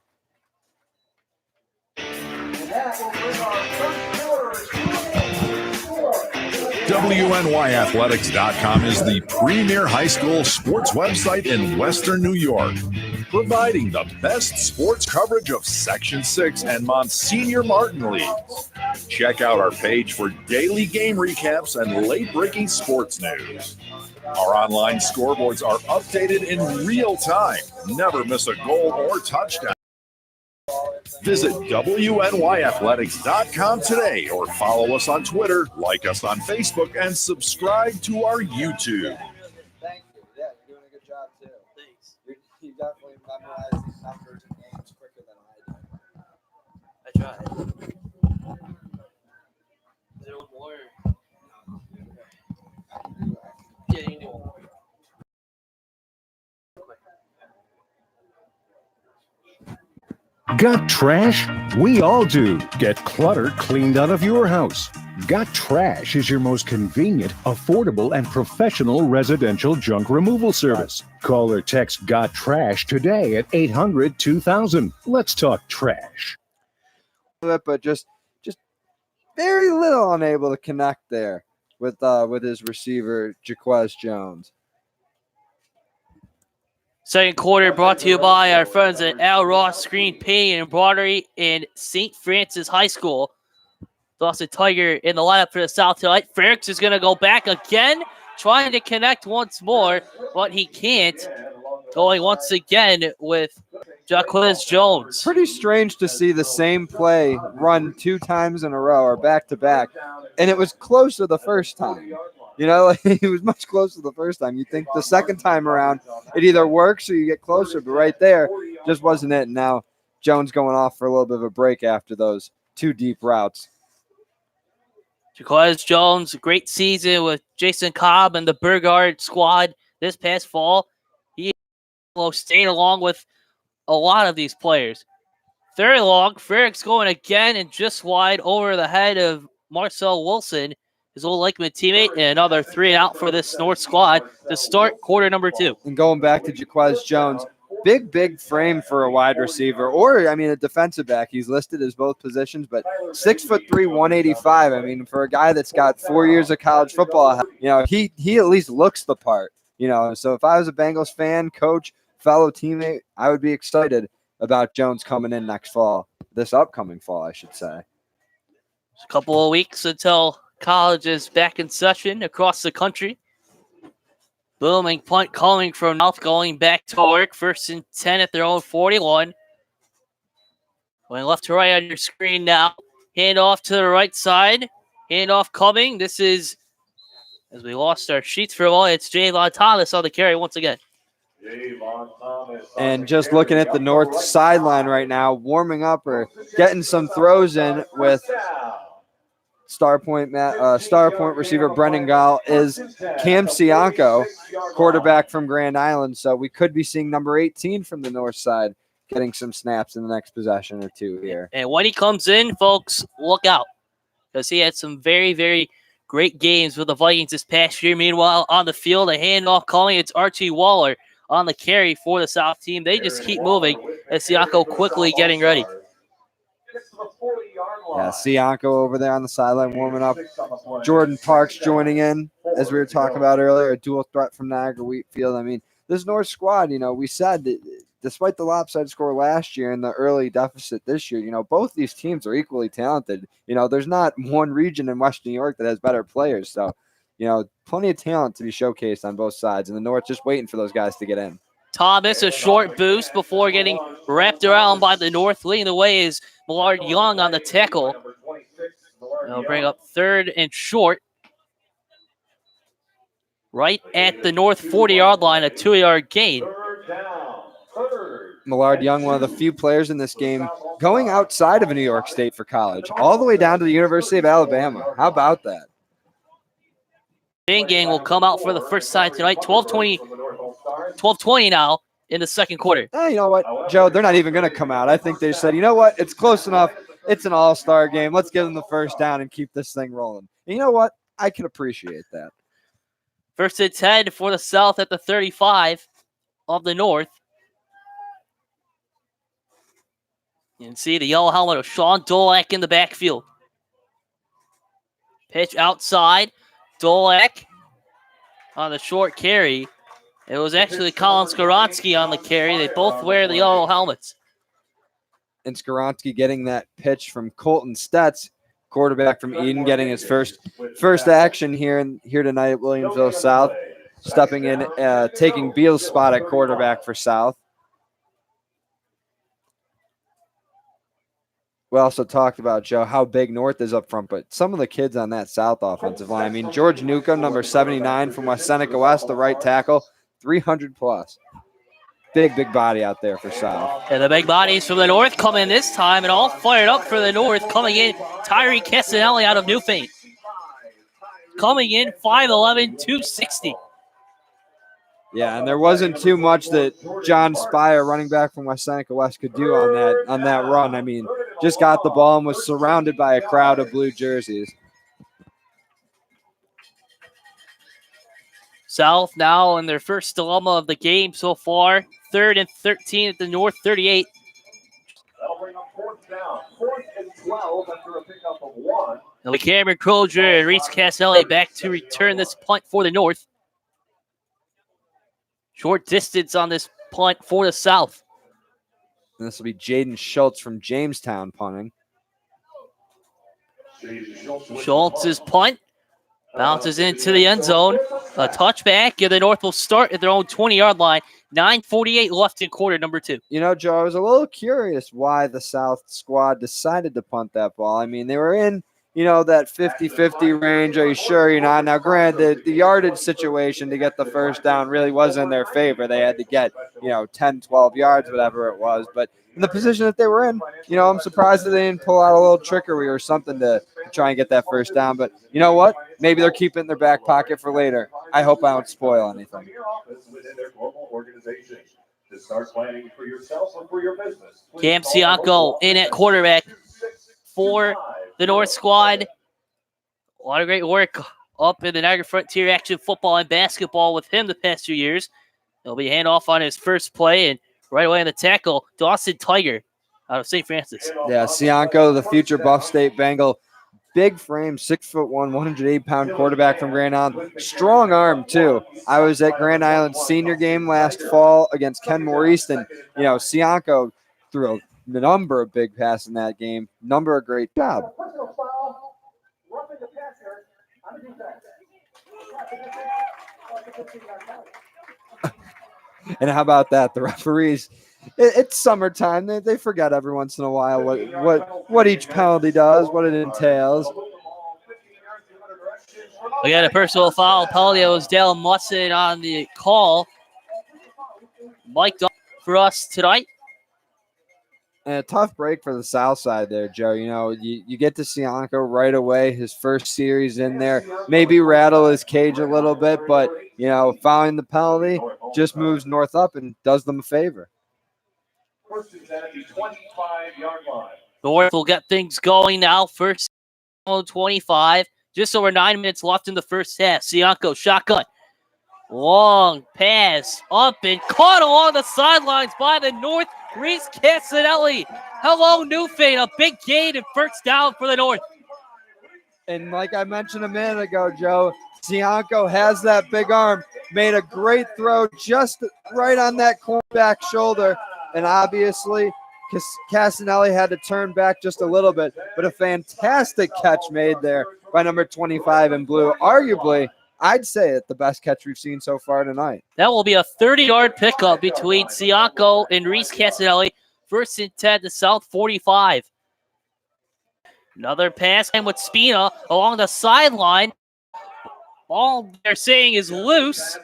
WNYathletics.com is the premier high school sports website in Western New York, providing the best sports coverage of Section 6 and Monsignor Martin leagues. Check out our page for daily game recaps and late-breaking sports news. Our online scoreboards are updated in real time. Never miss a goal or touchdown. Visit WNYathletics.com today or follow us on Twitter, like us on Facebook, and subscribe to our YouTube. Thank you. Yeah, you're doing a good job, too. Thanks. You definitely memorize these numbers and names quicker than I do. I tried. Is there one more? Yeah, you can do one more. Got trash? We all do. Get clutter cleaned out of your house. Got Trash is your most convenient, affordable, and professional residential junk removal service. Call or text Got Trash today at 800-2000. Let's talk trash. But just very little unable to connect there with his receiver, Jaquez Jones. Second quarter brought to you by our friends at Al Ross Screen Painting and Embroidery in St. Francis High School. Dawson Tiger in the lineup for the South tonight. Frericks is going to go back again, trying to connect once more, but he can't. Going once again with Jaquez Jones. Pretty strange to see the same play run 2 times in a row or back-to-back, and it was closer the first time. It was much closer the first time. You think the second time around, it either works or you get closer, but right there just wasn't it. And now Jones going off for a little bit of a break after those 2 deep routes. Jaquez Jones, great season with Jason Cobb and the Burgard squad this past fall. He stayed along with a lot of these players. Third long, Frericks going again and just wide over the head of Marcel Wilson, his old Lakeman teammate, and another 3 and out for this North squad to start quarter number 2. And going back to Jaquez Jones, big frame for a wide receiver, or I mean a defensive back. He's listed as both positions, but 6'3", 185. I mean, for a guy that's got 4 years of college football, he at least looks the part. So if I was a Bengals fan, coach, fellow teammate, I would be excited about Jones coming in this upcoming fall, I should say. A couple of weeks until college is back in session across the country. Booming punt coming from North, going back to work. 1st and 10 at their own 41. Going left to right on your screen now. Hand off to the right side. Hand off coming. This is, as we lost our sheets for a while, it's Javon Thomas on the carry once again. And just looking at the north sideline right now, warming up or getting some throws in with star point receiver Brendan Gall is Cam Sianco, quarterback from Grand Island. So we could be seeing number 18 from the north side getting some snaps in the next possession or two here. And when he comes in, folks, look out, because he had some very, very great games with the Vikings this past year. Meanwhile, on the field, a handoff calling. It's Archie Waller on the carry for the South team. They just keep moving as Sianco quickly getting ready. Yeah, Sianco over there on the sideline warming up. Jordan Parks joining in, as we were talking about earlier, a dual threat from Niagara Wheatfield. I mean, this North squad, we said that despite the lopsided score last year and the early deficit this year, both these teams are equally talented. There's not one region in West New York that has better players. So, plenty of talent to be showcased on both sides. And the North just waiting for those guys to get in. Thomas, a short boost before getting wrapped around by the North. Leading the way is Millard Young on the tackle. They'll bring up 3rd and short. Right at the North 40-yard line, a 2-yard gain. Millard Young, one of the few players in this game going outside of New York State for college, all the way down to the University of Alabama. How about that? Gang will come out for the first time tonight. 12:20 now in the second quarter. You know what, Joe? They're not even going to come out. I think they said, you know what? It's close enough. It's an all-star game. Let's give them the first down and keep this thing rolling. And you know what? I can appreciate that. 1st and 10 for the South at the 35 of the North. You can see the yellow helmet of Sean Dolak in the backfield. Pitch outside. Dolak on the short carry. It was actually Colin Skoronsky on the carry. They both wear the yellow helmets. And Skoronsky getting that pitch from Colton Stetz, quarterback from Eden, getting his first action here tonight at Williamsville South, stepping in, taking Beal's spot at quarterback for South. We also talked about, Joe, how big North is up front, but some of the kids on that South offensive line. I mean, George Newcomb, number 79 from West Seneca West, the right tackle, 300 plus. Big body out there for South. And the big bodies from the North come in this time, and all fired up for the North. Coming in, Tyree Castanelli out of Newfane. Coming in, 5'11", 260. Yeah, and there wasn't too much that John Spire, running back from West Seneca West, could do on that run. I mean, just got the ball and was surrounded by a crowd of blue jerseys. South now in their first dilemma of the game so far. 3rd and 13 at the North 38. That'll bring up 4th down. 4th and 12 after a pickup of 1. Now Cameron Crozier and Reese Castelli back to return this punt for the North. Short distance on this punt for the South. And this will be Jaden Schultz from Jamestown punting. Schultz's punt bounces into the end zone. A touchback, and the North will start at their own 20-yard line. 9:48 left in quarter number 2. Joe, I was a little curious why the South squad decided to punt that ball. I mean, they were in, that 50-50 range. Are you sure? Now, granted, the yardage situation to get the first down really was in their favor. They had to get, 10, 12 yards, whatever it was. But in the position that they were in, I'm surprised that they didn't pull out a little trickery or something to try and get that first down. But you know what? Maybe they're keeping it in their back pocket for later. I hope I don't spoil anything. Cam Sianco in at quarterback for the North squad. A lot of great work up in the Niagara Frontier Action Football and Basketball with him the past 2 years. He'll be handoff on his first play, and Right away on the tackle, Dawson Tiger out of St. Francis. Yeah, Sianko, the future Buff State Bengal. Big frame, 6'1", 108-pound quarterback from Grand Island. Strong arm, too. I was at Grand Island's senior game last fall against Kenmore East, and, Sianko threw a number of big passes in that game. Number of great job. And how about that? The referees, it's summertime. They forget every once in a while what each penalty does, what it entails. We got a personal foul penalty. It was Dale Musson on the call. Mike for us tonight. And a tough break for the South side there, Joe. You get to Sianko right away, his first series in there. Maybe rattle his cage a little bit, but, fouling the penalty just moves North up and does them a favor. First is at the 25-yard line. North will get things going now. First 25. Just over 9 minutes left in the first half. Sianko, shotgun. Long pass up and caught along the sidelines by the North. Reese Casanelli. Hello, Newfane. A big gain and first down for the North. And like I mentioned a minute ago, Joe, Sianko has that big arm. Made a great throw just right on that cornerback shoulder. And obviously, Casanelli had to turn back just a little bit. But a fantastic catch made there by number 25 in blue. Arguably, I'd say it the best catch we've seen so far tonight. That will be a 30-yard pickup between Sianko and Reese Casanelli. First and 10 to South 45. Another pass and with Spina along the sideline. All they're saying is loose.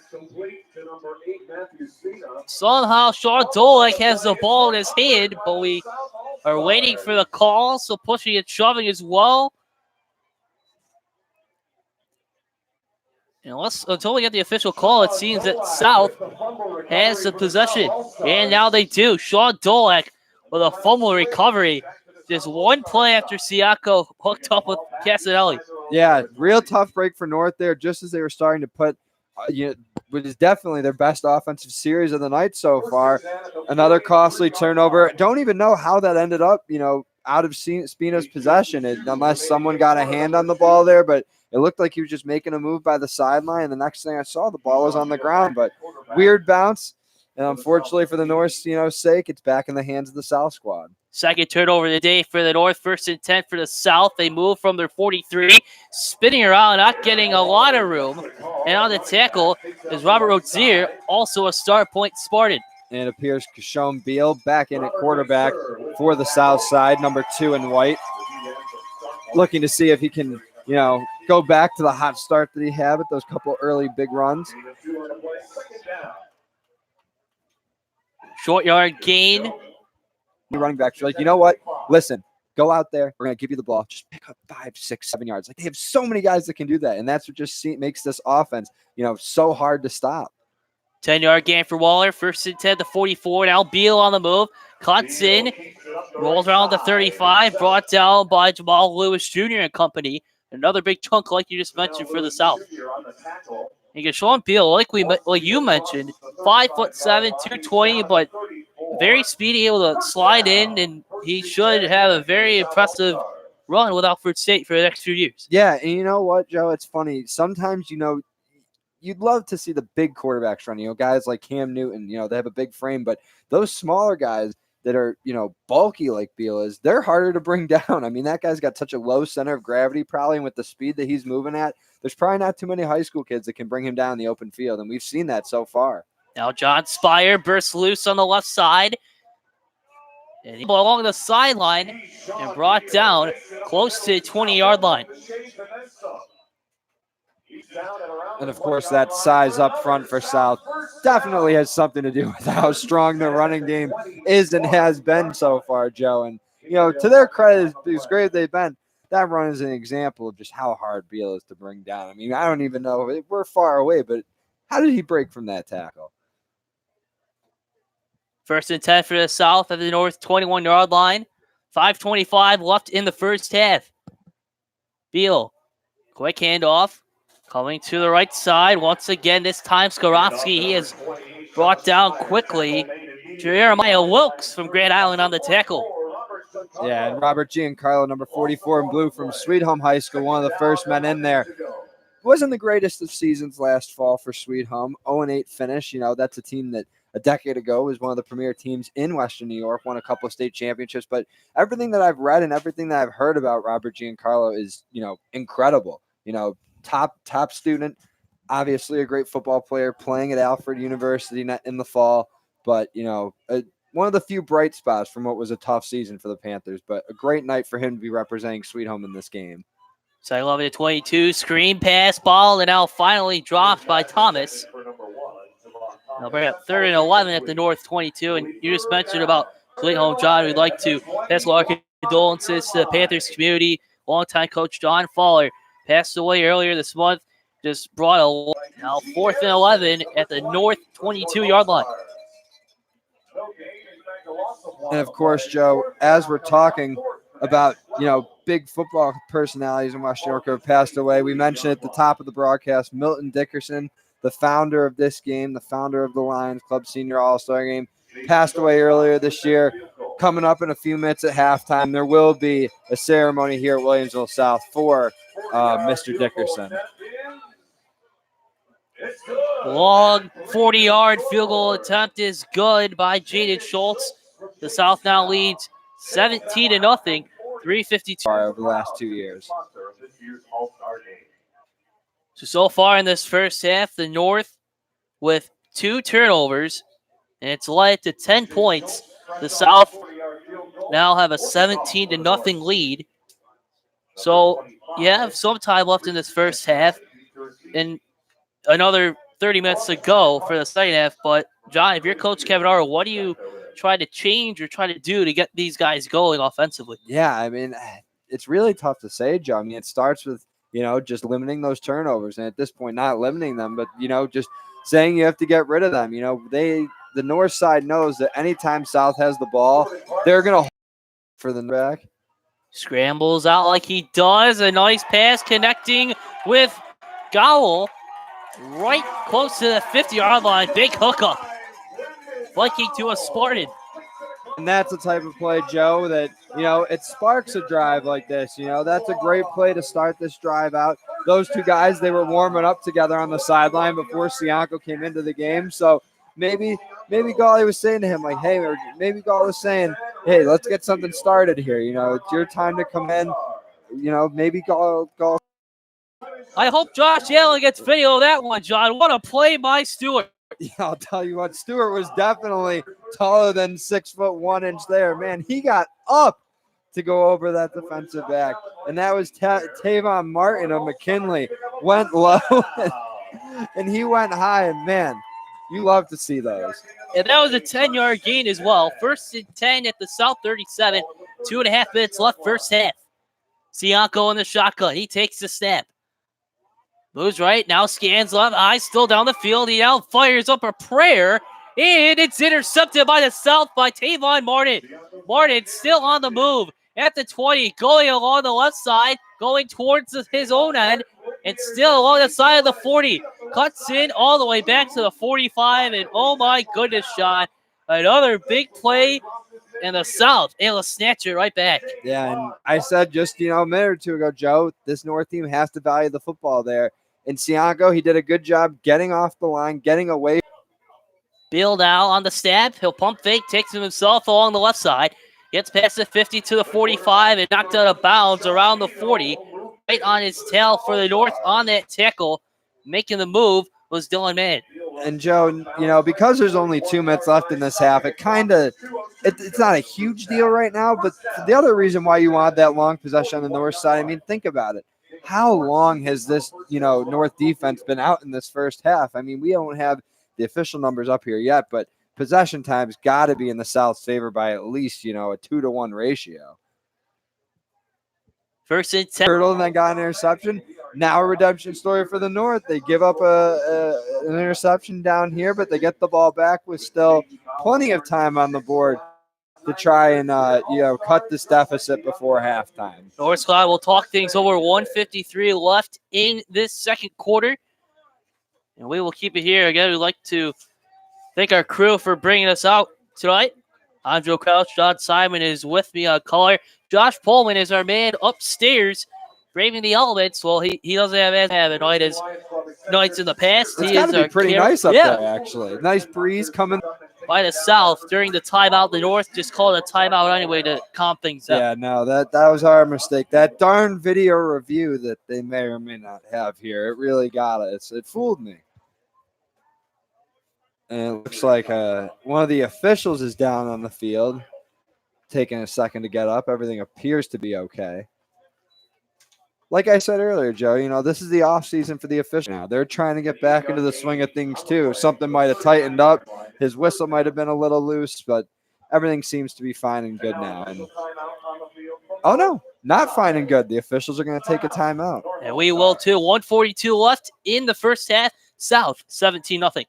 Somehow Sean Dolek has the ball in his hand, but we are waiting for the call, so pushing and shoving as well. Until we get the official call, it seems that South has the possession. And now they do. Sean Dolek with a fumble recovery. Just one play after Sianko hooked up with Casanelli. Yeah, real tough break for North there, just as they were starting to put, which is definitely their best offensive series of the night so far. Another costly turnover. Don't even know how that ended up, out of Spina's possession, unless someone got a hand on the ball there, but it looked like he was just making a move by the sideline. The next thing I saw, the ball was on the ground, but weird bounce. And unfortunately for the North's, sake, it's back in the hands of the South squad. Second turnover of the day for the North. First and 10 for the South. They move from their 43, spinning around, not getting a lot of room. And on the tackle is Robert Rozier, also a start point Spartan. And it appears Kishon Beal back in at quarterback for the South side, number 2 in white. Looking to see if he can, go back to the hot start that he had with those couple early big runs. Short yard gain. Running backs are like, you know what? Listen, go out there. We're going to give you the ball. Just pick up 5, 6, 7 yards. Like, they have so many guys that can do that. And that's what just makes this offense, so hard to stop. 10-yard gain for Waller. First and 10 to 44. Now Beal on the move. Cuts in. Rolls around to 35. Brought down by Jamal Lewis Jr. and company. Another big chunk like you just mentioned for the South. And Sean Beal, like you mentioned, 5'7", 220, but very speedy, able to slide in, and he should have a very impressive run with Alfred State for the next few years. Yeah, and you know what, Joe? It's funny. Sometimes, you'd love to see the big quarterbacks run. Guys like Cam Newton, they have a big frame, but those smaller guys that are, bulky like Beal is, they're harder to bring down. I mean, that guy's got such a low center of gravity probably, and with the speed that he's moving at, there's probably not too many high school kids that can bring him down in the open field, and we've seen that so far. Now John Spire bursts loose on the left side. And he along the sideline and brought down close to the 20-yard line. And, of course, that size up front for South definitely has something to do with how strong their running game is and has been so far, Joe. And, to their credit, as great as they've been, that run is an example of just how hard Beal is to bring down. I mean, I don't even know. We're far away, but how did he break from that tackle? First and 10 for the South at the North 21-yard line. 5:25 left in the first half. Beal, quick handoff. Coming to the right side. Once again, this time Skorowski. He has brought down quickly. Jeremiah Wilkes from Grand Island on the tackle. Yeah, and Robert Giancarlo, number 44 in blue from Sweet Home High School, one of the first men in there. Wasn't the greatest of seasons last fall for Sweet Home. 0-8 finish. That's a team that a decade ago was one of the premier teams in Western New York, won a couple of state championships. But everything that I've read and everything that I've heard about Robert Giancarlo is, incredible. Top student, obviously a great football player, playing at Alfred University in the fall. But, one of the few bright spots from what was a tough season for the Panthers. But a great night for him to be representing Sweet Home in this game. So 11-22, screen pass, ball, and now finally dropped by Thomas. They'll bring up 3rd and 11 at the North 22. And you just mentioned about Sweet Home, John. We'd like to pass our condolences to the Panthers community. Longtime coach John Fowler passed away earlier this month. Just brought now 4th and 11 at the North 22-yard line. And of course, Joe, as we're talking about, big football personalities in West York have passed away, we mentioned at the top of the broadcast, Milton Dickerson, the founder of this game, the founder of the Lions Club Senior All-Star Game, passed away earlier this year. Coming up in a few minutes at halftime, there will be a ceremony here at Williamsville South for Mr. Dickerson. Long 40-yard field goal attempt is good by Jaden Schultz. The South now leads 17-0, 3:52 over the last 2 years. So far in this first half, the North with 2 turnovers, and it's led to 10 points. The South now have a 17-0 lead. So you have some time left in this first half, and another 30 minutes to go for the second half. But, John, if you're Coach Kevin Arrow, what do you try to change or try to do to get these guys going offensively? Yeah, it's really tough to say, Joe. It starts with, just limiting those turnovers. And at this point, not limiting them, but, just saying you have to get rid of them. The north side knows that anytime South has the ball, they're going to for the back. Scrambles out like he does. A nice pass connecting with Gowell right close to the 50-yard line. Big hookup. Flanking to a Spartan. And that's the type of play, Joe, that, it sparks a drive like this. That's a great play to start this drive out. Those two guys, they were warming up together on the sideline before Sianco came into the game. So maybe Gawley was saying to him, like, hey, or maybe Gawley was saying, hey, let's get something started here. It's your time to come in. Maybe Gawley. I hope Josh Allen gets video of that one, John. What a play by Stewart. Yeah, I'll tell you what, Stewart was definitely taller than 6 foot 1 inch there. Man, he got up to go over that defensive back. And that was Tavon Martin of McKinley. Went low and he went high. And, man, you love to see those. And that was a 10-yard gain as well. 1st and 10 at the South 37. 2.5 minutes left first half. Sianco in the shotgun. He takes the snap. Moves right, now scans left, eyes still down the field. He now fires up a prayer, and it's intercepted by the South by Tavon Martin. Martin still on the move at the 20, going along the left side, going towards his own end, and still along the side of the 40. Cuts in all the way back to the 45, and oh my goodness, Sean, another big play in the South. Able to snatch it right back. Yeah, and I said just, a minute or two ago, Joe, this North team has to value the football there. And Sianco, he did a good job getting off the line, getting away. Bill now on the stab. He'll pump fake, takes him himself along the left side. Gets past the 50 to the 45 and knocked out of bounds around the 40. Right on his tail for the North on that tackle. Making the move was Dylan Mann. And, Joe, because there's only 2 minutes left in this half, it's not a huge deal right now. But the other reason why you want that long possession on the north side, think about it. How long has this, North defense been out in this first half? We don't have the official numbers up here yet, but possession time's got to be in the South's favor by at least, a 2-to-1 ratio. 1st and 10. Turtle and then got an interception. Now a redemption story for the North. They give up an interception down here, but they get the ball back with still plenty of time on the board to try and, cut this deficit before halftime. North squad will talk things over. 1:53 left in this second quarter. And we will keep it here. Again, we'd like to Thank our crew for bringing us out tonight. I'm Joe Kraus. Jon Simon is with me on color. Josh Pullman is our man upstairs, braving the elements. Well, he doesn't have as bad a night as nights in the past. It's He got is to be our pretty camera- nice up yeah, there, actually. Nice breeze coming. by the south during the timeout. The north just called a timeout anyway to calm things down. Yeah, no, that was our mistake. That darn video review that they may or may not have here, it really got us. It fooled me. And it looks like one of the officials is down on the field, taking a second to get up. Everything appears to be okay. Like I said earlier, Joe, this is the offseason for the officials now. They're trying to get back into the swing of things, too. Something might have tightened up. His whistle might have been a little loose, but everything seems to be fine and good now. And oh, no, not fine and good. The officials are going to take a timeout. And we will, too. 1:42 left in the first half. South, 17-0.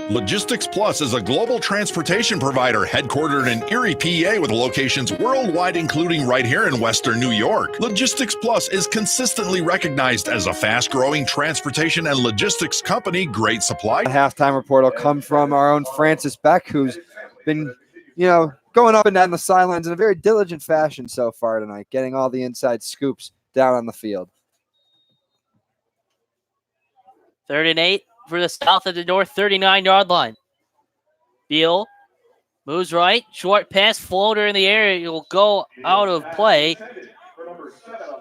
Logistics Plus is a global transportation provider headquartered in Erie, PA, with locations worldwide, including right here in Western New York. Logistics Plus is consistently recognized as a fast-growing transportation and logistics company. Great supply. The halftime report will come from our own Francis Beck, who's been, going up and down the sidelines in a very diligent fashion so far tonight, getting all the inside scoops down on the field. 3rd and 8 for the South at the North 39-yard line. Beal moves right. Short pass, floater in the air. It will go out of play.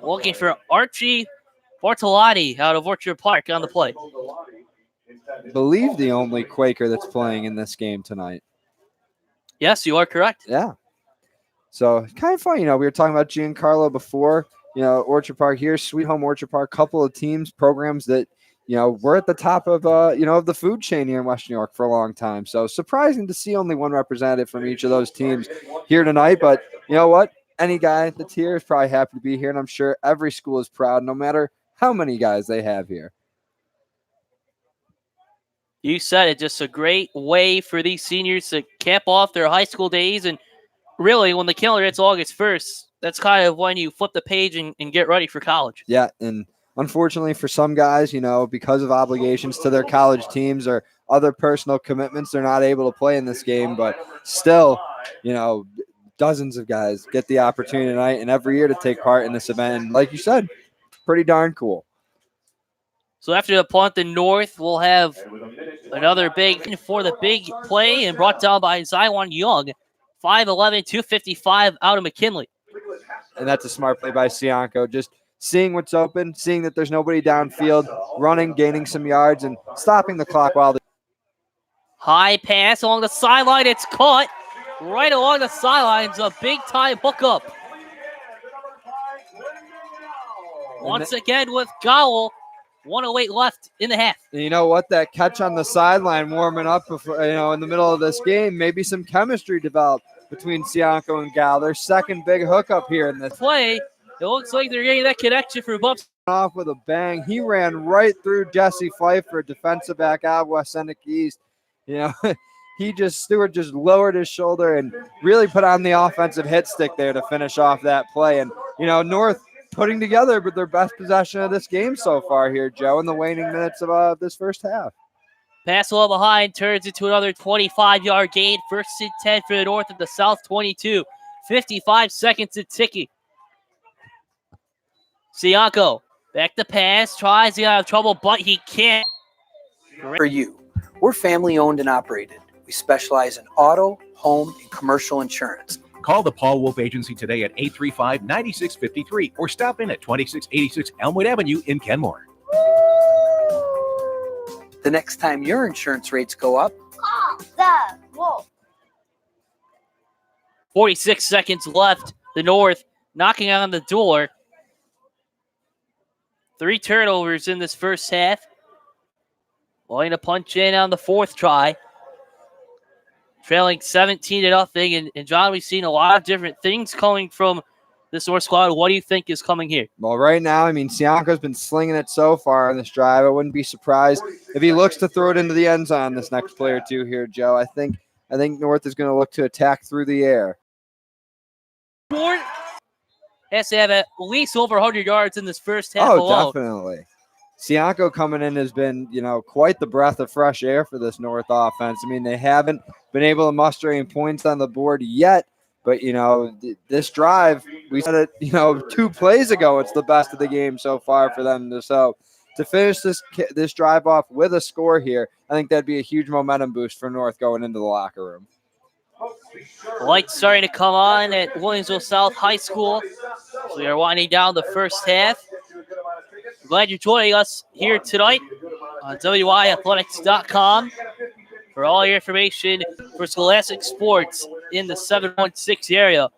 Looking for Archie Bartolotti out of Orchard Park on the play. Believe the only Quaker that's playing in this game tonight. Yes, you are correct. Yeah. So kind of funny, we were talking about Giancarlo before, Orchard Park here, Sweet Home Orchard Park, couple of teams, programs that, we're at the top of, of the food chain here in West New York for a long time. So surprising to see only one representative from each of those teams here tonight. But you know what? Any guy that's here is probably happy to be here. And I'm sure every school is proud, no matter how many guys they have here. You said it, just a great way for these seniors to cap off their high school days. And really, when the calendar hits August 1st, that's kind of when you flip the page and get ready for college. Yeah, and unfortunately for some guys, because of obligations to their college teams or other personal commitments, they're not able to play in this game. But still, dozens of guys get the opportunity tonight and every year to take part in this event. And like you said, pretty darn cool. So after the punt, the North will have another big for the big play and brought down by Zywan Young. 5'11", 255 out of McKinley. And that's a smart play by Sianco. Just seeing what's open, seeing that there's nobody downfield, running, gaining some yards, and stopping the clock while the high pass along the sideline. It's caught right along the sidelines. A big-time hookup. Once again with Gowell. 1:08 left in the half. And you know what? That catch on the sideline warming up before, in the middle of this game, maybe some chemistry developed between Sianco and Gal. Their second big hookup here in this play. It looks like they're getting that connection for Bumps. Off with a bang. He ran right through Jesse Pfeiffer, defensive back out of West Seneca East. Stewart just lowered his shoulder and really put on the offensive hit stick there to finish off that play. And, North putting together their best possession of this game so far here, Joe, in the waning minutes of this first half. Pass well behind, turns into another 25-yard gain. 1st and 10 for the North at the South 22. 55 seconds and ticking. Sianco, back to pass, tries to get out of trouble, but he can't. For you, we're family owned and operated. We specialize in auto, home, and commercial insurance. Call the Paul Wolf Agency today at 835-9653 or stop in at 2686 Elmwood Avenue in Kenmore. The next time your insurance rates go up, call the Wolf. 46 seconds left. The North knocking on the door. 3 turnovers in this first half. Going to punch in on the 4th try. Trailing 17-0. And John, we've seen a lot of different things coming from this North squad. What do you think is coming here? Well, right now, Sianco's been slinging it so far on this drive. I wouldn't be surprised if he looks to throw it into the end zone this next play or two here, Joe. I think North is going to look to attack through the air. Has to have at least over 100 yards in this first half alone. Definitely. Sianko coming in has been, quite the breath of fresh air for this North offense. I mean, they haven't been able to muster any points on the board yet, but, this drive, we said it, 2 plays ago, it's the best of the game so far for them. So to finish this drive off with a score here, I think that'd be a huge momentum boost for North going into the locker room. The lights starting to come on at Williamsville South High School. So we are winding down the first half. Glad you're joining us here tonight on WIathletics.com for all your information for Scholastic Sports in the 716 area.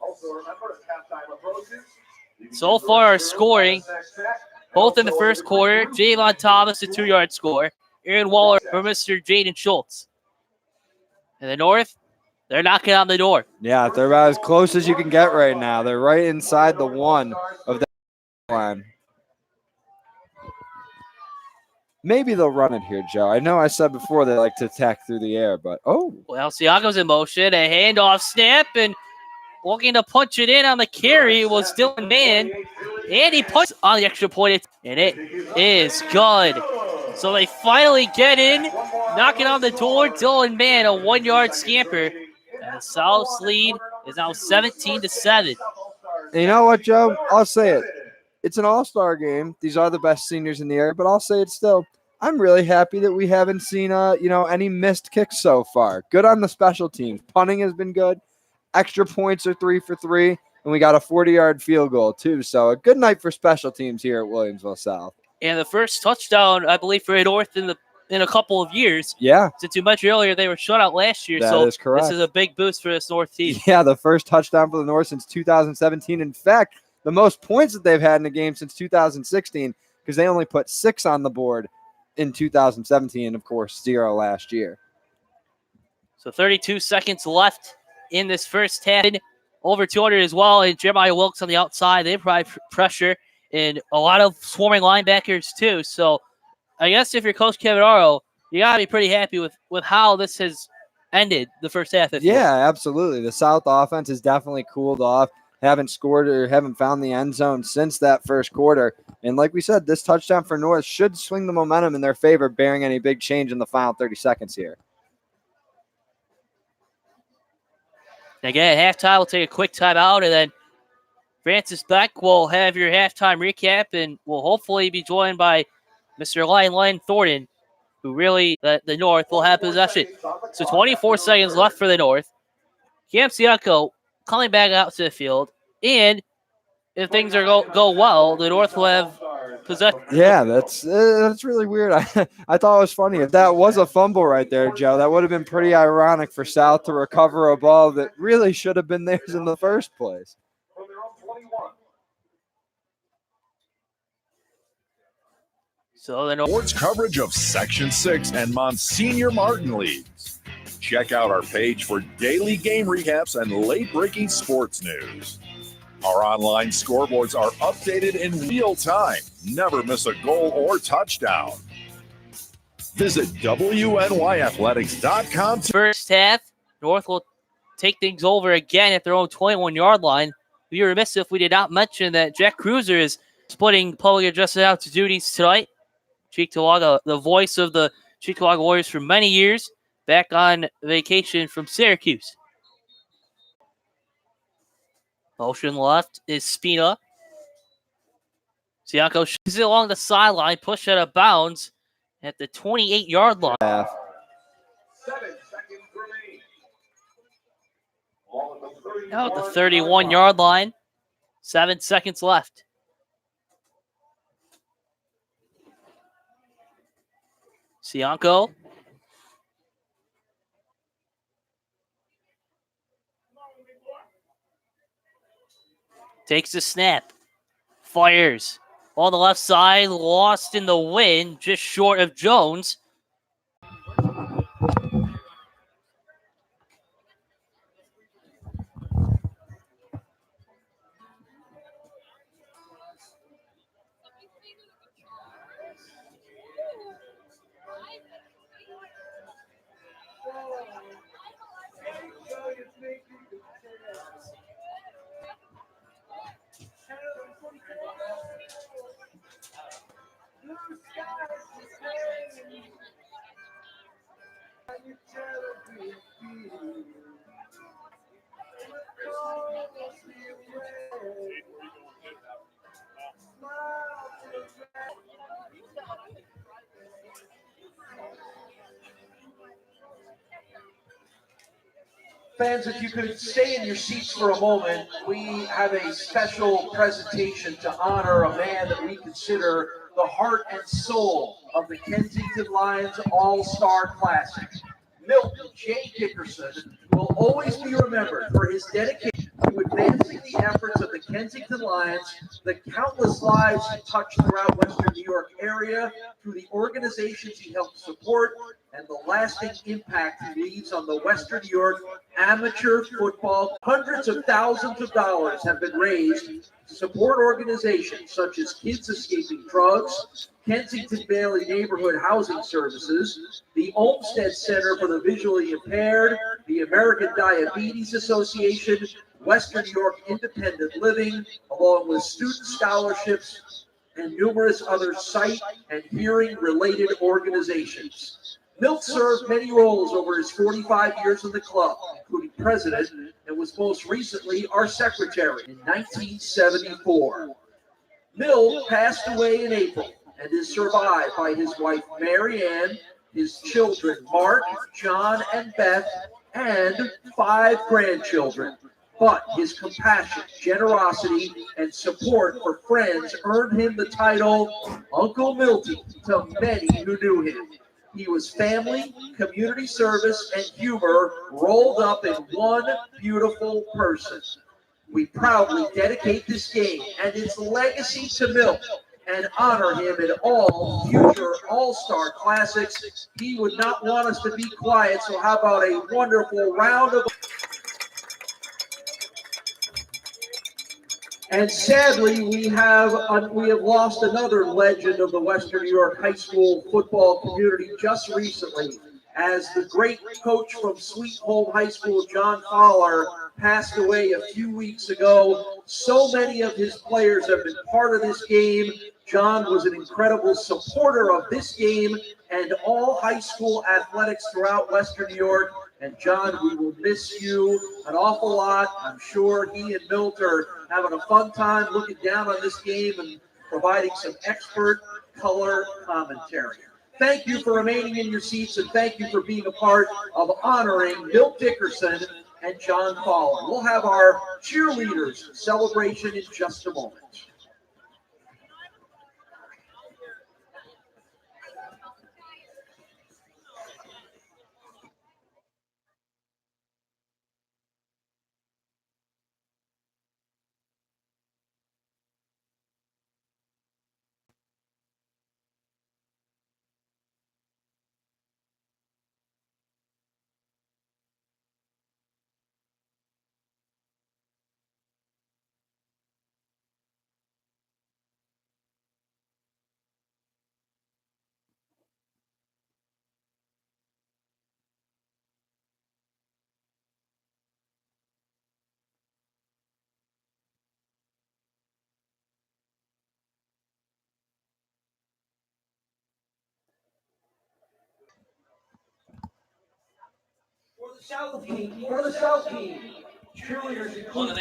So far, scoring, both in the first quarter, Javon Thomas, a 2-yard score. Aaron Waller for Mr. Jaden Schultz. In the North, they're knocking on the door. Yeah, they're about as close as you can get right now. They're right inside the 1 of the line. Maybe they'll run it here, Joe. I know I said before they like to attack through the air, but Well, Siako's in motion, a handoff snap, and looking to punch it in on the carry was Dylan Mann, and he punched on the extra point, and it is good. So they finally get in, knocking on the door. Dylan Mann, a 1-yard scamper, and the South's lead is now 17-7. And you know what, Joe? I'll say it. It's an all-star game. These are the best seniors in the area, but I'll say it still. I'm really happy that we haven't seen, any missed kicks so far. Good on the special teams. Punting has been good. Extra points are 3 for 3, and we got a 40-yard field goal too. So a good night for special teams here at Williamsville South. And the first touchdown, I believe, for North in a couple of years. Yeah. Since you mentioned earlier, they were shut out last year. That so is correct. This is a big boost for this North team. Yeah, the first touchdown for the North since 2017. In fact, the most points that they've had in a game since 2016, because they only put 6 on the board in 2017, and of course 0 last year. So 32 seconds left in this first half. Over 200 as well, and Jeremiah Wilkes on the outside. They provide pressure, and a lot of swarming linebackers too. So I guess if you're Coach Kevin Aro, you got to be pretty happy with how this has ended the first half. Yeah, absolutely. The South offense has definitely cooled off. Haven't scored or haven't found the end zone since that first quarter. And like we said, this touchdown for North should swing the momentum in their favor, bearing any big change in the final 30 seconds here. Again, at halftime, we'll take a quick timeout, and then Francis Beck will have your halftime recap, and we'll hopefully be joined by Mr. Glen Thorian, who really, the North will have possession. So 24 seconds left for the North. Cam Sianko coming back out to the field, and if things are go well, the North will have possession. Yeah, that's really weird. I thought it was funny. If that was a fumble right there, Joe, that would have been pretty ironic for South to recover a ball that really should have been theirs in the first place. So the Sports coverage of Section 6 and Monsignor Martin leagues. Check out our page for daily game recaps and late-breaking sports news. Our online scoreboards are updated in real time. Never miss a goal or touchdown. Visit WNYathletics.com. First half, North will take things over again at their own 21-yard line. We were remiss if we did not mention that Jack Cruiser is splitting public address out to duties tonight. Cheektowaga, the voice of the Cheektowaga Warriors for many years, back on vacation from Syracuse. Motion left is Spina. Sianko shoots it along the sideline, push out of bounds at the 28-yard line. 7 seconds remaining. Now at the 31-yard line. 7 seconds left. Sianko. Takes the snap. Fires. On the left side, lost in the wind, just short of Jones. Fans, if you could stay in your seats for a moment, we have a special presentation to honor a man that we consider the heart and soul of the Kensington Lions All-Star Classic. Milton J. Dickerson will always be remembered for his dedication to advancing the efforts of the Kensington Lions, the countless lives he touched throughout Western New York area through the organizations he helped support, and the lasting impact he leaves on the Western New York amateur football. Hundreds of thousands of dollars have been raised to support organizations such as Kids Escaping Drugs, Kensington Bailey Neighborhood Housing Services, the Olmsted Center for the Visually Impaired, the American Diabetes Association, Western New York Independent Living, along with student scholarships and numerous other sight and hearing-related organizations. Milt served many roles over his 45 years in the club, including president, and was most recently our secretary in 1974. Milt passed away in April and is survived by his wife Mary Ann, his children Mark, John, and Beth, and 5 grandchildren. But his compassion, generosity, and support for friends earned him the title Uncle Milty to many who knew him. He was family, community service, and humor rolled up in one beautiful person. We proudly dedicate this game and its legacy to Milt and honor him in all future All-Star Classics. He would not want us to be quiet, so how about a wonderful round of... And sadly, we have lost another legend of the Western New York high school football community just recently, as the great coach from Sweet Home High School, John Fowler, passed away a few weeks ago. So many of his players have been part of this game. John was an incredible supporter of this game and all high school athletics throughout Western New York. And John, we will miss you an awful lot. I'm sure he and Milt are having a fun time looking down on this game and providing some expert color commentary. Thank you for remaining in your seats, and thank you for being a part of honoring Milt Dickerson and John Fowler. We'll have our cheerleaders celebration in just a moment. For the South team, cheerleaders include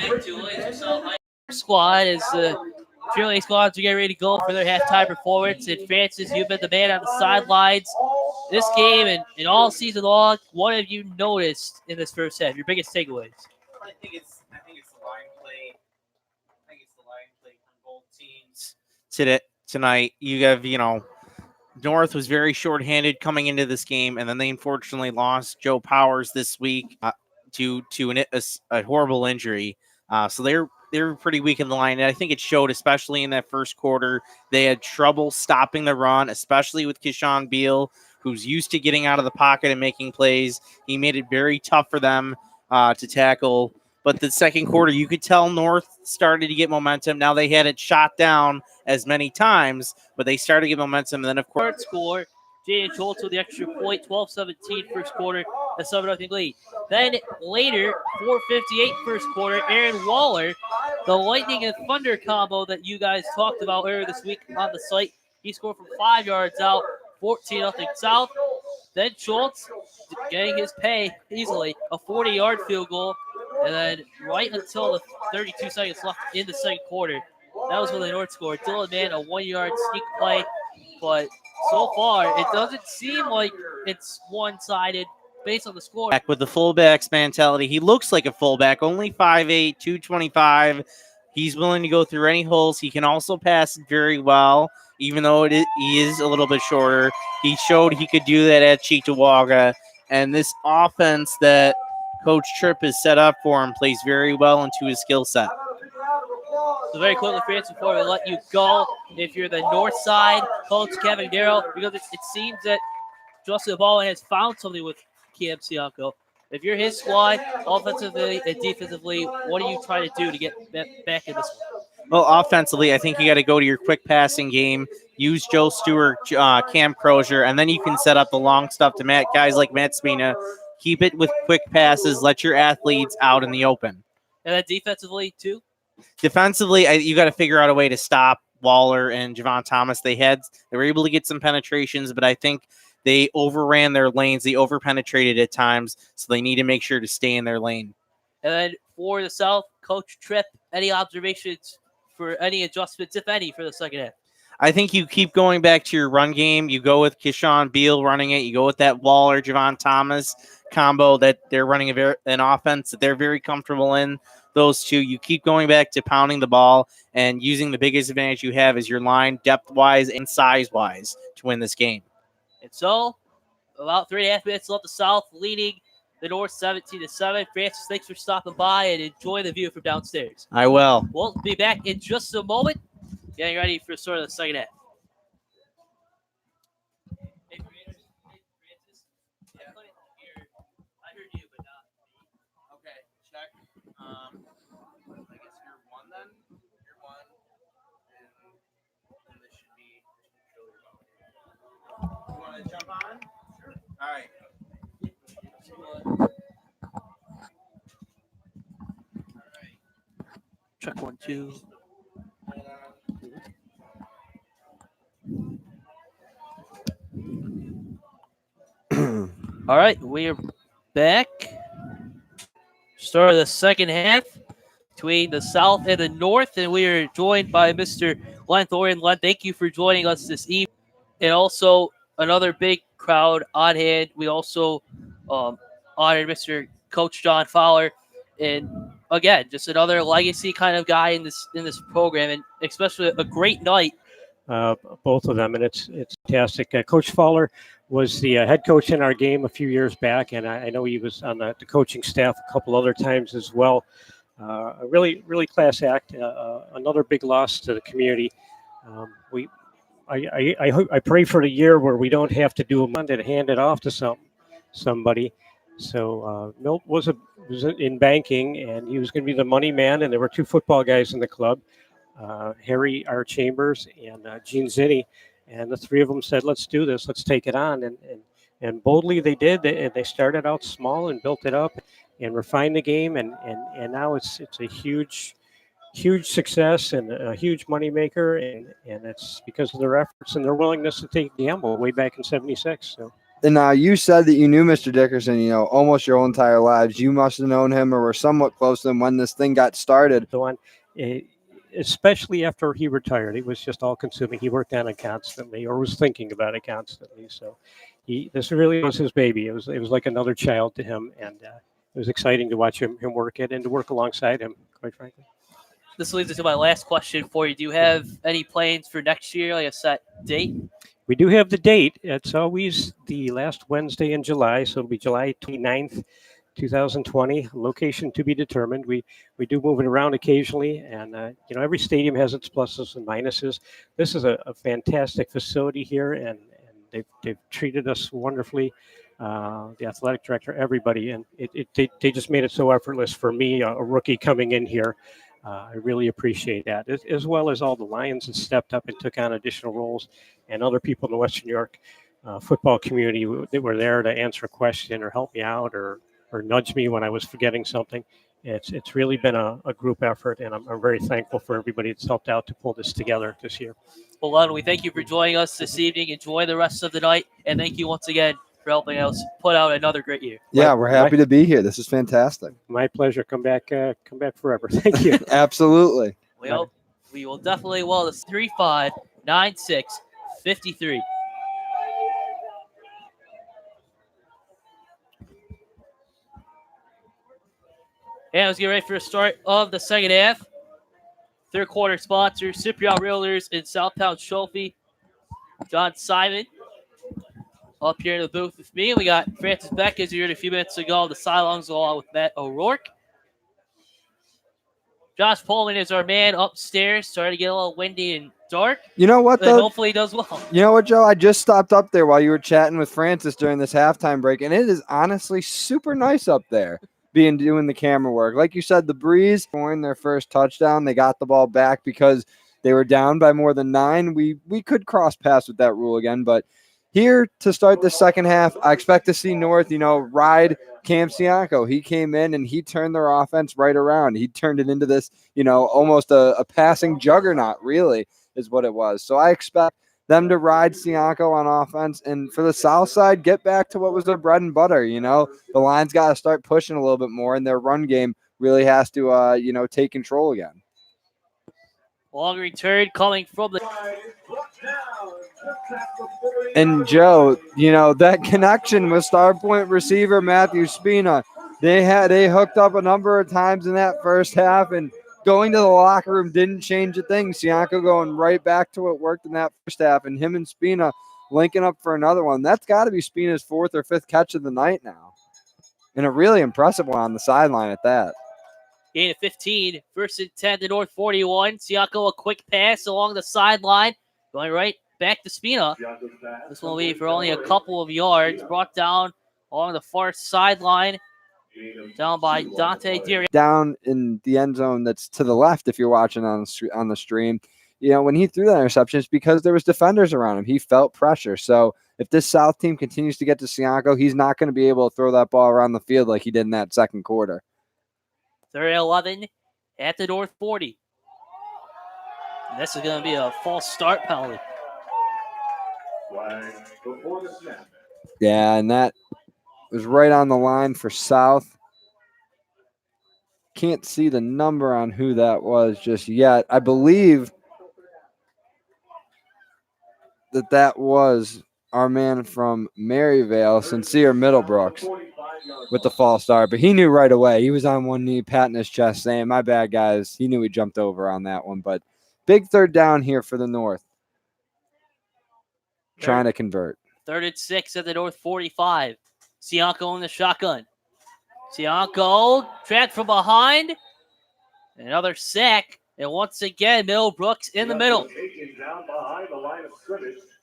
squad as the cheerleading squads are getting ready to go for their halftime performance. And Francis, you've been the man on the sidelines this game and all season long. What have you noticed in this first half? Your biggest takeaways? I think it's the line play. I think it's the line play from both teams tonight. You have, North was very shorthanded coming into this game, and then they unfortunately lost Joe Powers this week due to a horrible injury. So they're pretty weak in the line, and I think it showed, especially in that first quarter. They had trouble stopping the run, especially with Keyshawn Beal, who's used to getting out of the pocket and making plays. He made it very tough for them to tackle. But the second quarter, you could tell North started to get momentum. Now they had it shot down as many times, but they started to get momentum. And then, of course, score. Jaden Schultz with the extra point, 12-17 first quarter, a 7-0 lead. Then later, 4:58 first quarter, Aaron Waller, the Lightning and Thunder combo that you guys talked about earlier this week on the site. He scored from 5 yards out, 14-0 South. Then Schultz getting his pay easily. A 40-yard field goal. And then right until the 32 seconds left in the second quarter, that was when the North scored. Dylan Mann, a 1-yard sneak play. But so far, it doesn't seem like it's one-sided based on the score. With the fullback's mentality, he looks like a fullback, only 5'8", 225. He's willing to go through any holes. He can also pass very well, even though he is a little bit shorter. He showed he could do that at Cheektowaga. And this offense that Coach Tripp has set up for him plays very well into his skill set. So very quickly, Francis, before we let you go, if you're the north side, Coach Kevin Darrow, because it seems that Justin Baldwin has found something with Cam Sianco. If you're his squad, offensively and defensively, what are you trying to do to get back in this one? Well, offensively, I think you got to go to your quick passing game, use Joe Stewart, Cam Crozier, and then you can set up the long stuff to guys like Matt Spina. Keep it with quick passes. Let your athletes out in the open. And then defensively, too? Defensively, you got to figure out a way to stop Waller and Javon Thomas. They were able to get some penetrations, but I think they overran their lanes. They overpenetrated at times, so they need to make sure to stay in their lane. And then for the South, Coach Tripp, any observations for any adjustments, if any, for the second half? I think you keep going back to your run game. You go with Keyshawn Beal running it. You go with that Waller, Javon Thomas combo that they're running an offense that they're very comfortable in. Those two, you keep going back to pounding the ball and using the biggest advantage you have is your line depth-wise and size-wise to win this game. And so, about 3.5 minutes left, the South leading the North 17-7. Francis, thanks for stopping by and enjoy the view from downstairs. I will. We'll be back in just a moment. Getting ready for sort of the second half. Hey, Francis. Yeah. I heard you, but not me. Okay, check. I guess you're one then. You're one. And this should be. You want to jump on? Sure. All right. Check 1, 2. All right, we are back. Start of the second half between the South and the North, and we are joined by Mr. Glen Thorian. Glen, thank you for joining us this evening. And also another big crowd on hand. We also honored Mr. Coach John Fowler, and again, just another legacy kind of guy in this program, and especially a great night. Both of them, and it's fantastic. Coach Fowler was the head coach in our game a few years back, and I know he was on the coaching staff a couple other times as well. A really class act. Another big loss to the community. I pray for the year where we don't have to do a Monday to hand it off to somebody. So Milt was in banking, and he was going to be the money man, and there were two football guys in the club. Harry R. Chambers and Gene Zinni, and the three of them said, let's do this, let's take it on. And boldly they did. They started out small and built it up and refined the game. And now it's a huge success and a huge moneymaker. And it's because of their efforts and their willingness to take a gamble way back in 76. So. And you said that you knew Mr. Dickerson, almost your whole entire lives. You must have known him or were somewhat close to him when this thing got started. So on, especially after he retired, it was just all consuming. He worked on it constantly, or was thinking about it constantly. So this really was his baby. It was like another child to him, and it was exciting to watch him work it and to work alongside him, quite frankly. This leads us to my last question for you. Do you have any plans for next year, like a set date? We do have the date. It's always the last Wednesday in July, so it'll be July 29th, 2020. Location to be determined. We do move it around occasionally, and every stadium has its pluses and minuses. This is a fantastic facility here, and they've treated us wonderfully. The athletic director, everybody, and they just made it so effortless for me, a rookie coming in here. I really appreciate that, as well as all the Lions that stepped up and took on additional roles, and other people in the Western New York football community that were there to answer a question or help me out or nudge me when I was forgetting something. It's really been a group effort, and I'm very thankful for everybody that's helped out to pull this together this year. Well, Lon, we thank you for joining us this evening. Enjoy the rest of the night, and thank you once again for for helping us put out another great year. Yeah, we're happy to be here. This is fantastic. My pleasure. Come back forever. Thank you. Absolutely. We will definitely this 359653. And let's get ready for the start of the second half. Third quarter sponsor, Cypriot Realtors in Southtown Trophy. Jon Simon up here in the booth with me. We got Francis Beck, as you heard a few minutes ago, the sidelines along with Matt O'Rourke. Josh Pullman is our man upstairs. Starting to get a little windy and dark. You know what, though? Hopefully he does well. You know what, Joe? I just stopped up there while you were chatting with Francis during this halftime break, and it is honestly super nice up there doing the camera work. Like you said, the breeze, scoring their first touchdown, they got the ball back because they were down by more than 9. We could cross paths with that rule again, but here to start the second half, I expect to see North, ride Cam Cianco. He came in and he turned their offense right around. He turned it into this, almost a passing juggernaut, really, is what it was. So I expect them to ride Cianco on offense, and for the South side, get back to what was their bread and butter. The Lions got to start pushing a little bit more, and their run game really has to, take control again. Long return coming from the... And Joe, that connection with star point receiver Matthew Spina, they hooked up a number of times in that first half, and going to the locker room didn't change a thing. Cianco going right back to what worked in that first half, and him and Spina linking up for another one. That's got to be Spina's 4th or 5th catch of the night now, and a really impressive one on the sideline at that. Gain of 15, 1st and 10 to North 41. Cianco a quick pass along the sideline, going right back to Spina. This will be for only a couple of yards. Brought down along the far sideline, down by Dante Deary. Down in the end zone that's to the left if you're watching on the stream. When he threw that interception, it's because there was defenders around him. He felt pressure. So if this South team continues to get to Cianco, he's not going to be able to throw that ball around the field like he did in that second quarter. 3rd and 11 at the North 40. And this is going to be a false start penalty. Yeah, and that was right on the line for South. Can't see the number on who that was just yet. I believe that was our man from Maryvale, Sincere Middlebrooks, with the false start. But he knew right away. He was on one knee, patting his chest, saying, "My bad, guys." He knew he jumped over on that one. But big 3rd down here for the North. Trying to convert. 3rd and 6 at the North 45. Cianco in the shotgun. Cianco trapped from behind. Another sack. And once again, Middlebrooks in the middle.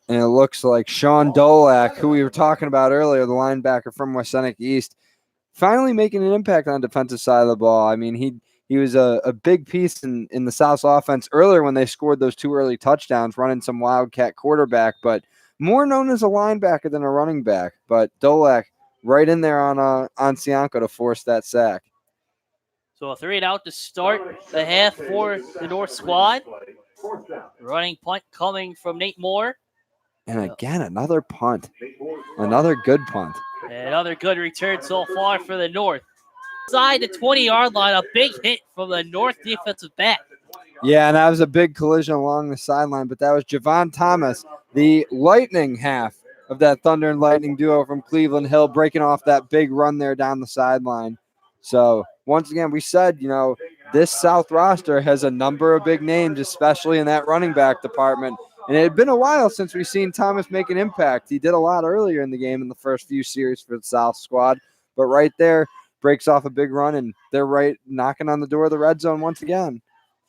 And it looks like Sean Dolak, who we were talking about earlier, the linebacker from Westenic East, finally making an impact on the defensive side of the ball. I mean, he was a big piece in the South's offense earlier when they scored those 2 early touchdowns, running some wildcat quarterback, but more known as a linebacker than a running back. But Dolak right in there on Cianco to force that sack. So a 3 and out to start the half for the North squad. Running punt coming from Nate Moore. And again, another punt. Another good punt. Another good return so far for the North. Inside the 20-yard line, a big hit from the North defensive back. Yeah, and that was a big collision along the sideline, but that was Javon Thomas, the lightning half of that Thunder and Lightning duo from Cleveland Hill, breaking off that big run there down the sideline. So, once again, we said, this South roster has a number of big names, especially in that running back department. And it had been a while since we've seen Thomas make an impact. He did a lot earlier in the game in the first few series for the South squad. But right there, breaks off a big run, and they're right knocking on the door of the red zone once again.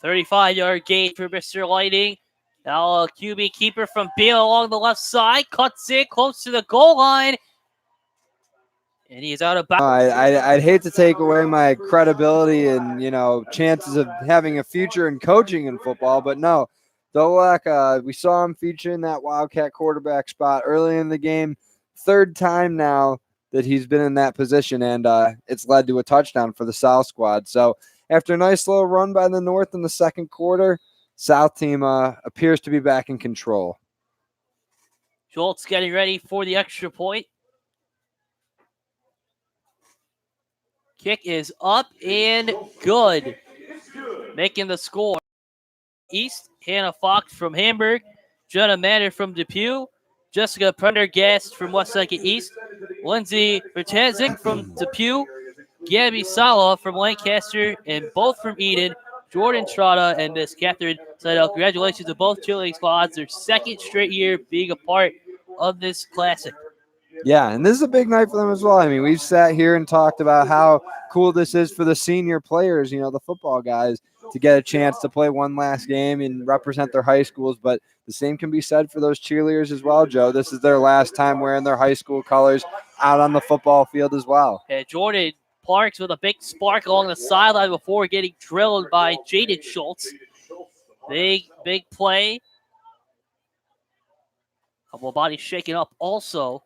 35-yard gain for Mr. Lightning. Now a QB keeper from Beal along the left side. Cuts in close to the goal line. And he's out of bounds. I'd hate to take away my credibility and, chances of having a future in coaching in football, but no. Dolak, we saw him featuring that Wildcat quarterback spot early in the game. 3rd time now that he's been in that position, and it's led to a touchdown for the South squad. So after a nice little run by the North in the second quarter, South team appears to be back in control. Schultz getting ready for the extra point. Kick is up and good. Making the score. East, Hannah Fox from Hamburg, Jenna Manor from Depew, Jessica Prendergast from West Second East, Lindsay Vertazik from Depew, Gabby Sala from Lancaster, and both from Eden, Jordan Trotta and Miss Catherine Seidel. Congratulations to both cheerleading squads. Their second straight year being a part of this classic. Yeah, and this is a big night for them as well. I mean, we've sat here and talked about how cool this is for the senior players, the football guys, to get a chance to play one last game and represent their high schools. But the same can be said for those cheerleaders as well, Joe. This is their last time wearing their high school colors out on the football field as well. And Jordan Parks with a big spark along the sideline before getting drilled by Jaden Schultz. Big play. Couple of bodies shaken up also.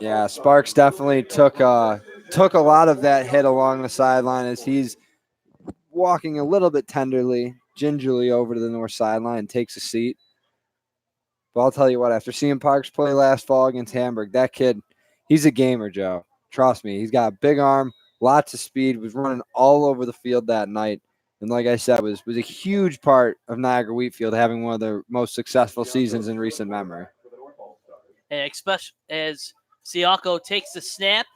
Yeah, Sparks definitely took a lot of that hit along the sideline as he's walking a little bit gingerly over to the north sideline and takes a seat. But I'll tell you what, after seeing Parks play last fall against Hamburg, that kid, he's a gamer, Joe. Trust me, he's got a big arm, lots of speed, was running all over the field that night. And like I said, was a huge part of Niagara Wheatfield having one of their most successful seasons in recent memory. And especially as Siako takes the snap,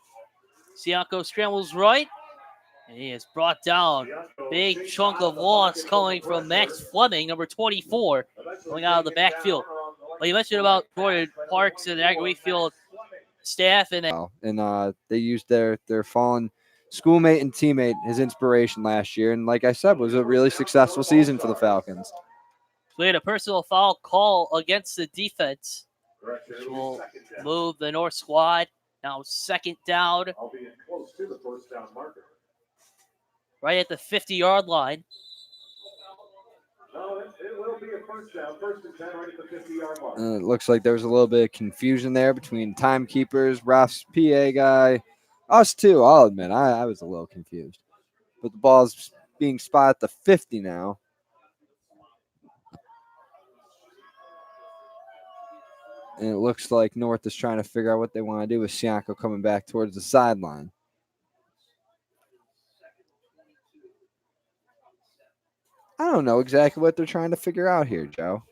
Siako scrambles right, and he is brought down. Big chunk of loss coming from Max Fleming, number 24, going out of the backfield. Well, you mentioned about Jordan Parks and the Niagara Wheatfield staff, and they used their fallen schoolmate and teammate as inspiration last year, and like I said, was a really successful season for the Falcons. We had a personal foul call against the defense, which will move the North squad. Now second down, right at the 50-yard line. No, it will be a first down. First and 10 right at the 50-yard line. It looks like there was a little bit of confusion there between timekeepers, refs, PA guy, us too. I'll admit, I was a little confused. But the ball's being spotted at the 50 now. And it looks like North is trying to figure out what they want to do with Siako coming back towards the sideline. I don't know exactly what they're trying to figure out here, Joe.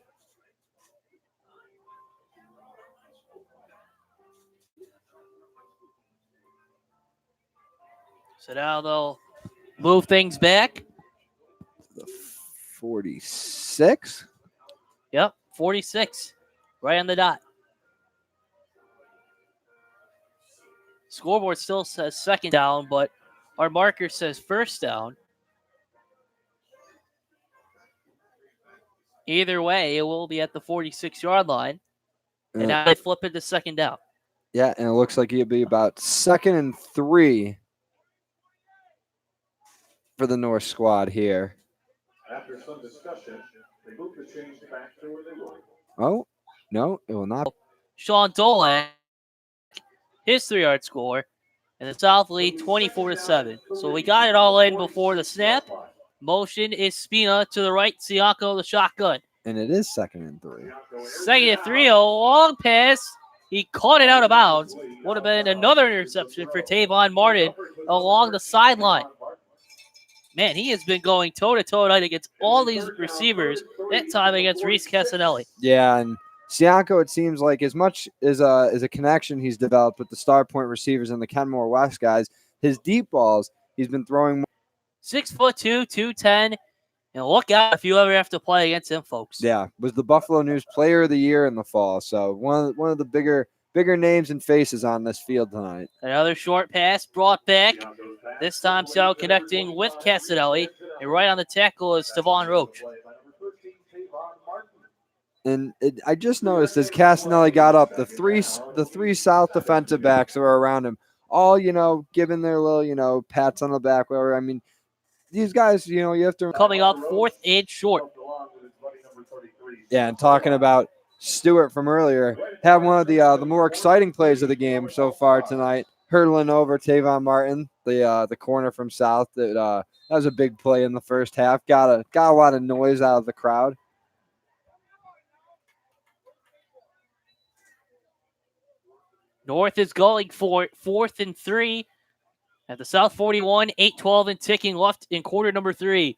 So now they'll move things back. The 46? Yep, 46. Right on the dot. Scoreboard still says second down, but our marker says first down. Either way, it will be at the 46-yard line. And now they flip it to second down. Yeah, and it looks like it'll be about 2nd and 3 for the North squad here. After some discussion, they moved the change back to where they were. Oh, no, it will not. Sean Dolan, his 3-yard score, and the South lead 24-7. So we got it all in before the snap. Motion is Spina to the right, Siako the shotgun. And it is 2nd and 3. 2nd and 3, a long pass. He caught it out of bounds. Would have been another interception for Tavon Martin along the sideline. Man, he has been going toe-to-toe tonight against all these receivers, that time against Reese Casanelli. Yeah, and Siako, it seems like as much as a connection he's developed with the star point receivers and the Kenmore West guys, his deep balls, he's been throwing more. 6'2", 210, and look out if you ever have to play against him, folks. Yeah, was the Buffalo News Player of the Year in the fall. So one of the bigger names and faces on this field tonight. Another short pass brought back. This time, Seattle connecting with Casanelli, and right on the tackle is Stevan Roach. And I just noticed as Casanelli got up, the three South defensive backs that were around him, all giving their little pats on the back. Whatever. I mean, these guys, you have to coming up 4th and short. Yeah, and talking about Stewart from earlier, had one of the more exciting plays of the game so far tonight, hurdling over Tavon Martin, the corner from South. That was a big play in the first half. Got a lot of noise out of the crowd. North is going for it, 4th and 3 At the South 41, 8-12 and ticking left in quarter number 3.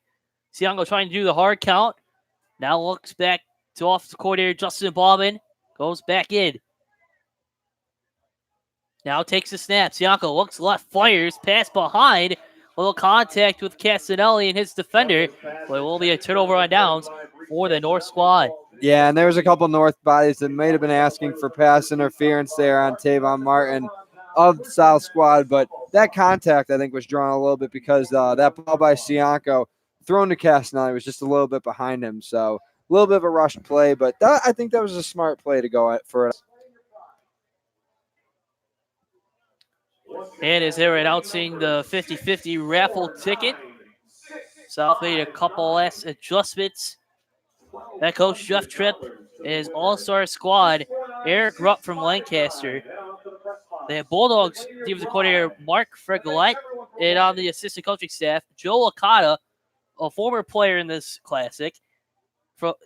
Siango trying to do the hard count. Now looks back to offensive coordinator Justin Bauman. Goes back in. Now takes the snap. Sianko looks left, fires, pass behind. A little contact with Castanelli and his defender. But it will be a turnover on downs for the North squad. Yeah, and there was a couple North bodies that might have been asking for pass interference there on Tavon Martin of the South squad, but that contact, I think, was drawn a little bit because that ball by Sianko thrown to Castanelli was just a little bit behind him. So a little bit of a rushed play, but I think that was a smart play to go at for it. And as they're announcing the 50-50 raffle ticket, South made a couple last adjustments. Head coach Jeff Tripp and his all-star squad, Eric Rupp from Lancaster. They have Bulldogs defensive coordinator Mark Fregolette, and on the assistant coaching staff, Joe Okada, a former player in this classic,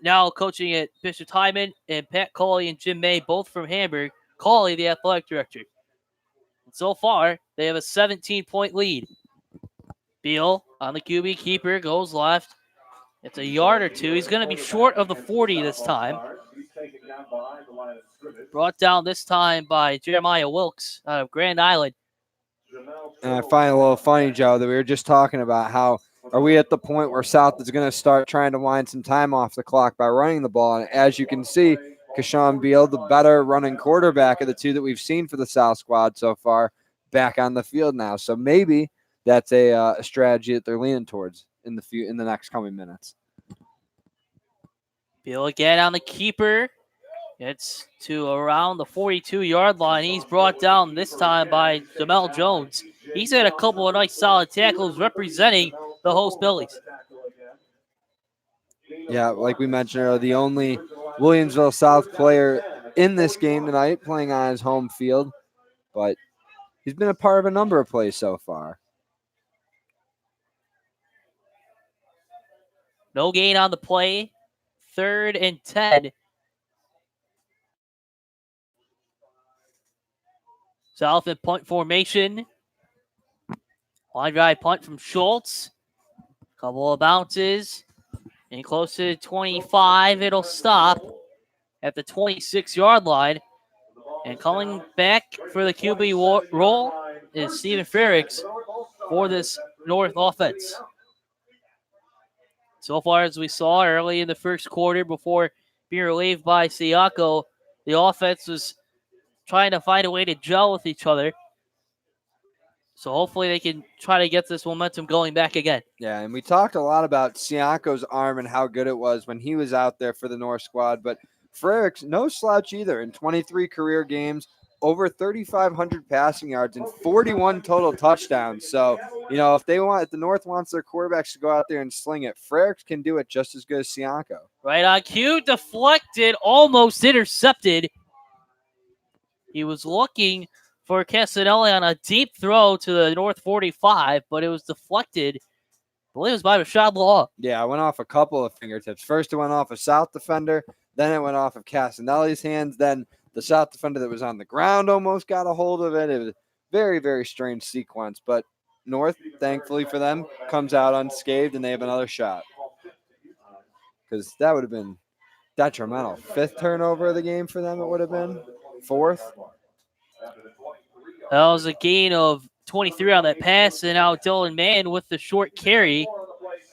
now coaching at Bishop Hyman, and Pat Cawley and Jim May, both from Hamburg. Cawley, the athletic director. And so far, they have a 17-point lead. Beal on the QB keeper, goes left. It's a yard or two. He's going to be short of the 40 this time. Brought down this time by Jeremiah Wilkes out of Grand Island. And I find it a little funny, Joe, that we were just talking about how are we at the point where South is going to start trying to wind some time off the clock by running the ball. And as you can see, Kashawn Beal, the better running quarterback of the two that we've seen for the South squad so far, back on the field now. So maybe that's a strategy that they're leaning towards in the next coming minutes. Beal again on the keeper. It's to around the 42-yard line. He's brought down this time by Jamel Jones. He's had a couple of nice solid tackles representing the host Billies. Yeah, like we mentioned earlier, the only Williamsville South player in this game tonight playing on his home field, but he's been a part of a number of plays so far. No gain on the play. 3rd and 10. South in punt formation. Wide drive punt from Schultz. Couple of bounces. And close to 25, it'll stop at the 26-yard line. And coming back for the QB roll is Stephen Frericks for this North offense. So far, as we saw early in the first quarter before being relieved by Siako, the offense was trying to find a way to gel with each other. So hopefully they can try to get this momentum going back again. Yeah, and we talked a lot about Siako's arm and how good it was when he was out there for the North squad, but Frericks, no slouch either in 23 career games, over 3,500 passing yards and 41 total touchdowns. So, if the North wants their quarterbacks to go out there and sling it, Frericks can do it just as good as Siako. Right on cue, deflected, almost intercepted. He was looking for Castanelli on a deep throw to the North 45, but it was deflected. I believe it was by Rashad Law. Yeah, it went off a couple of fingertips. First, it went off a South defender. Then it went off of Castanelli's hands. Then the South defender that was on the ground almost got a hold of it. It was a very, very strange sequence. But North, thankfully for them, comes out unscathed, and they have another shot. Because that would have been detrimental. 5th turnover of the game for them, it would have been. 4th. That was a gain of 23 on that pass, and now Dylan Mann with the short carry.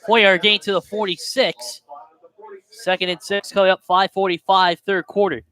4-yard gain to the 46. 2nd and 6 coming up, 5:45, third quarter.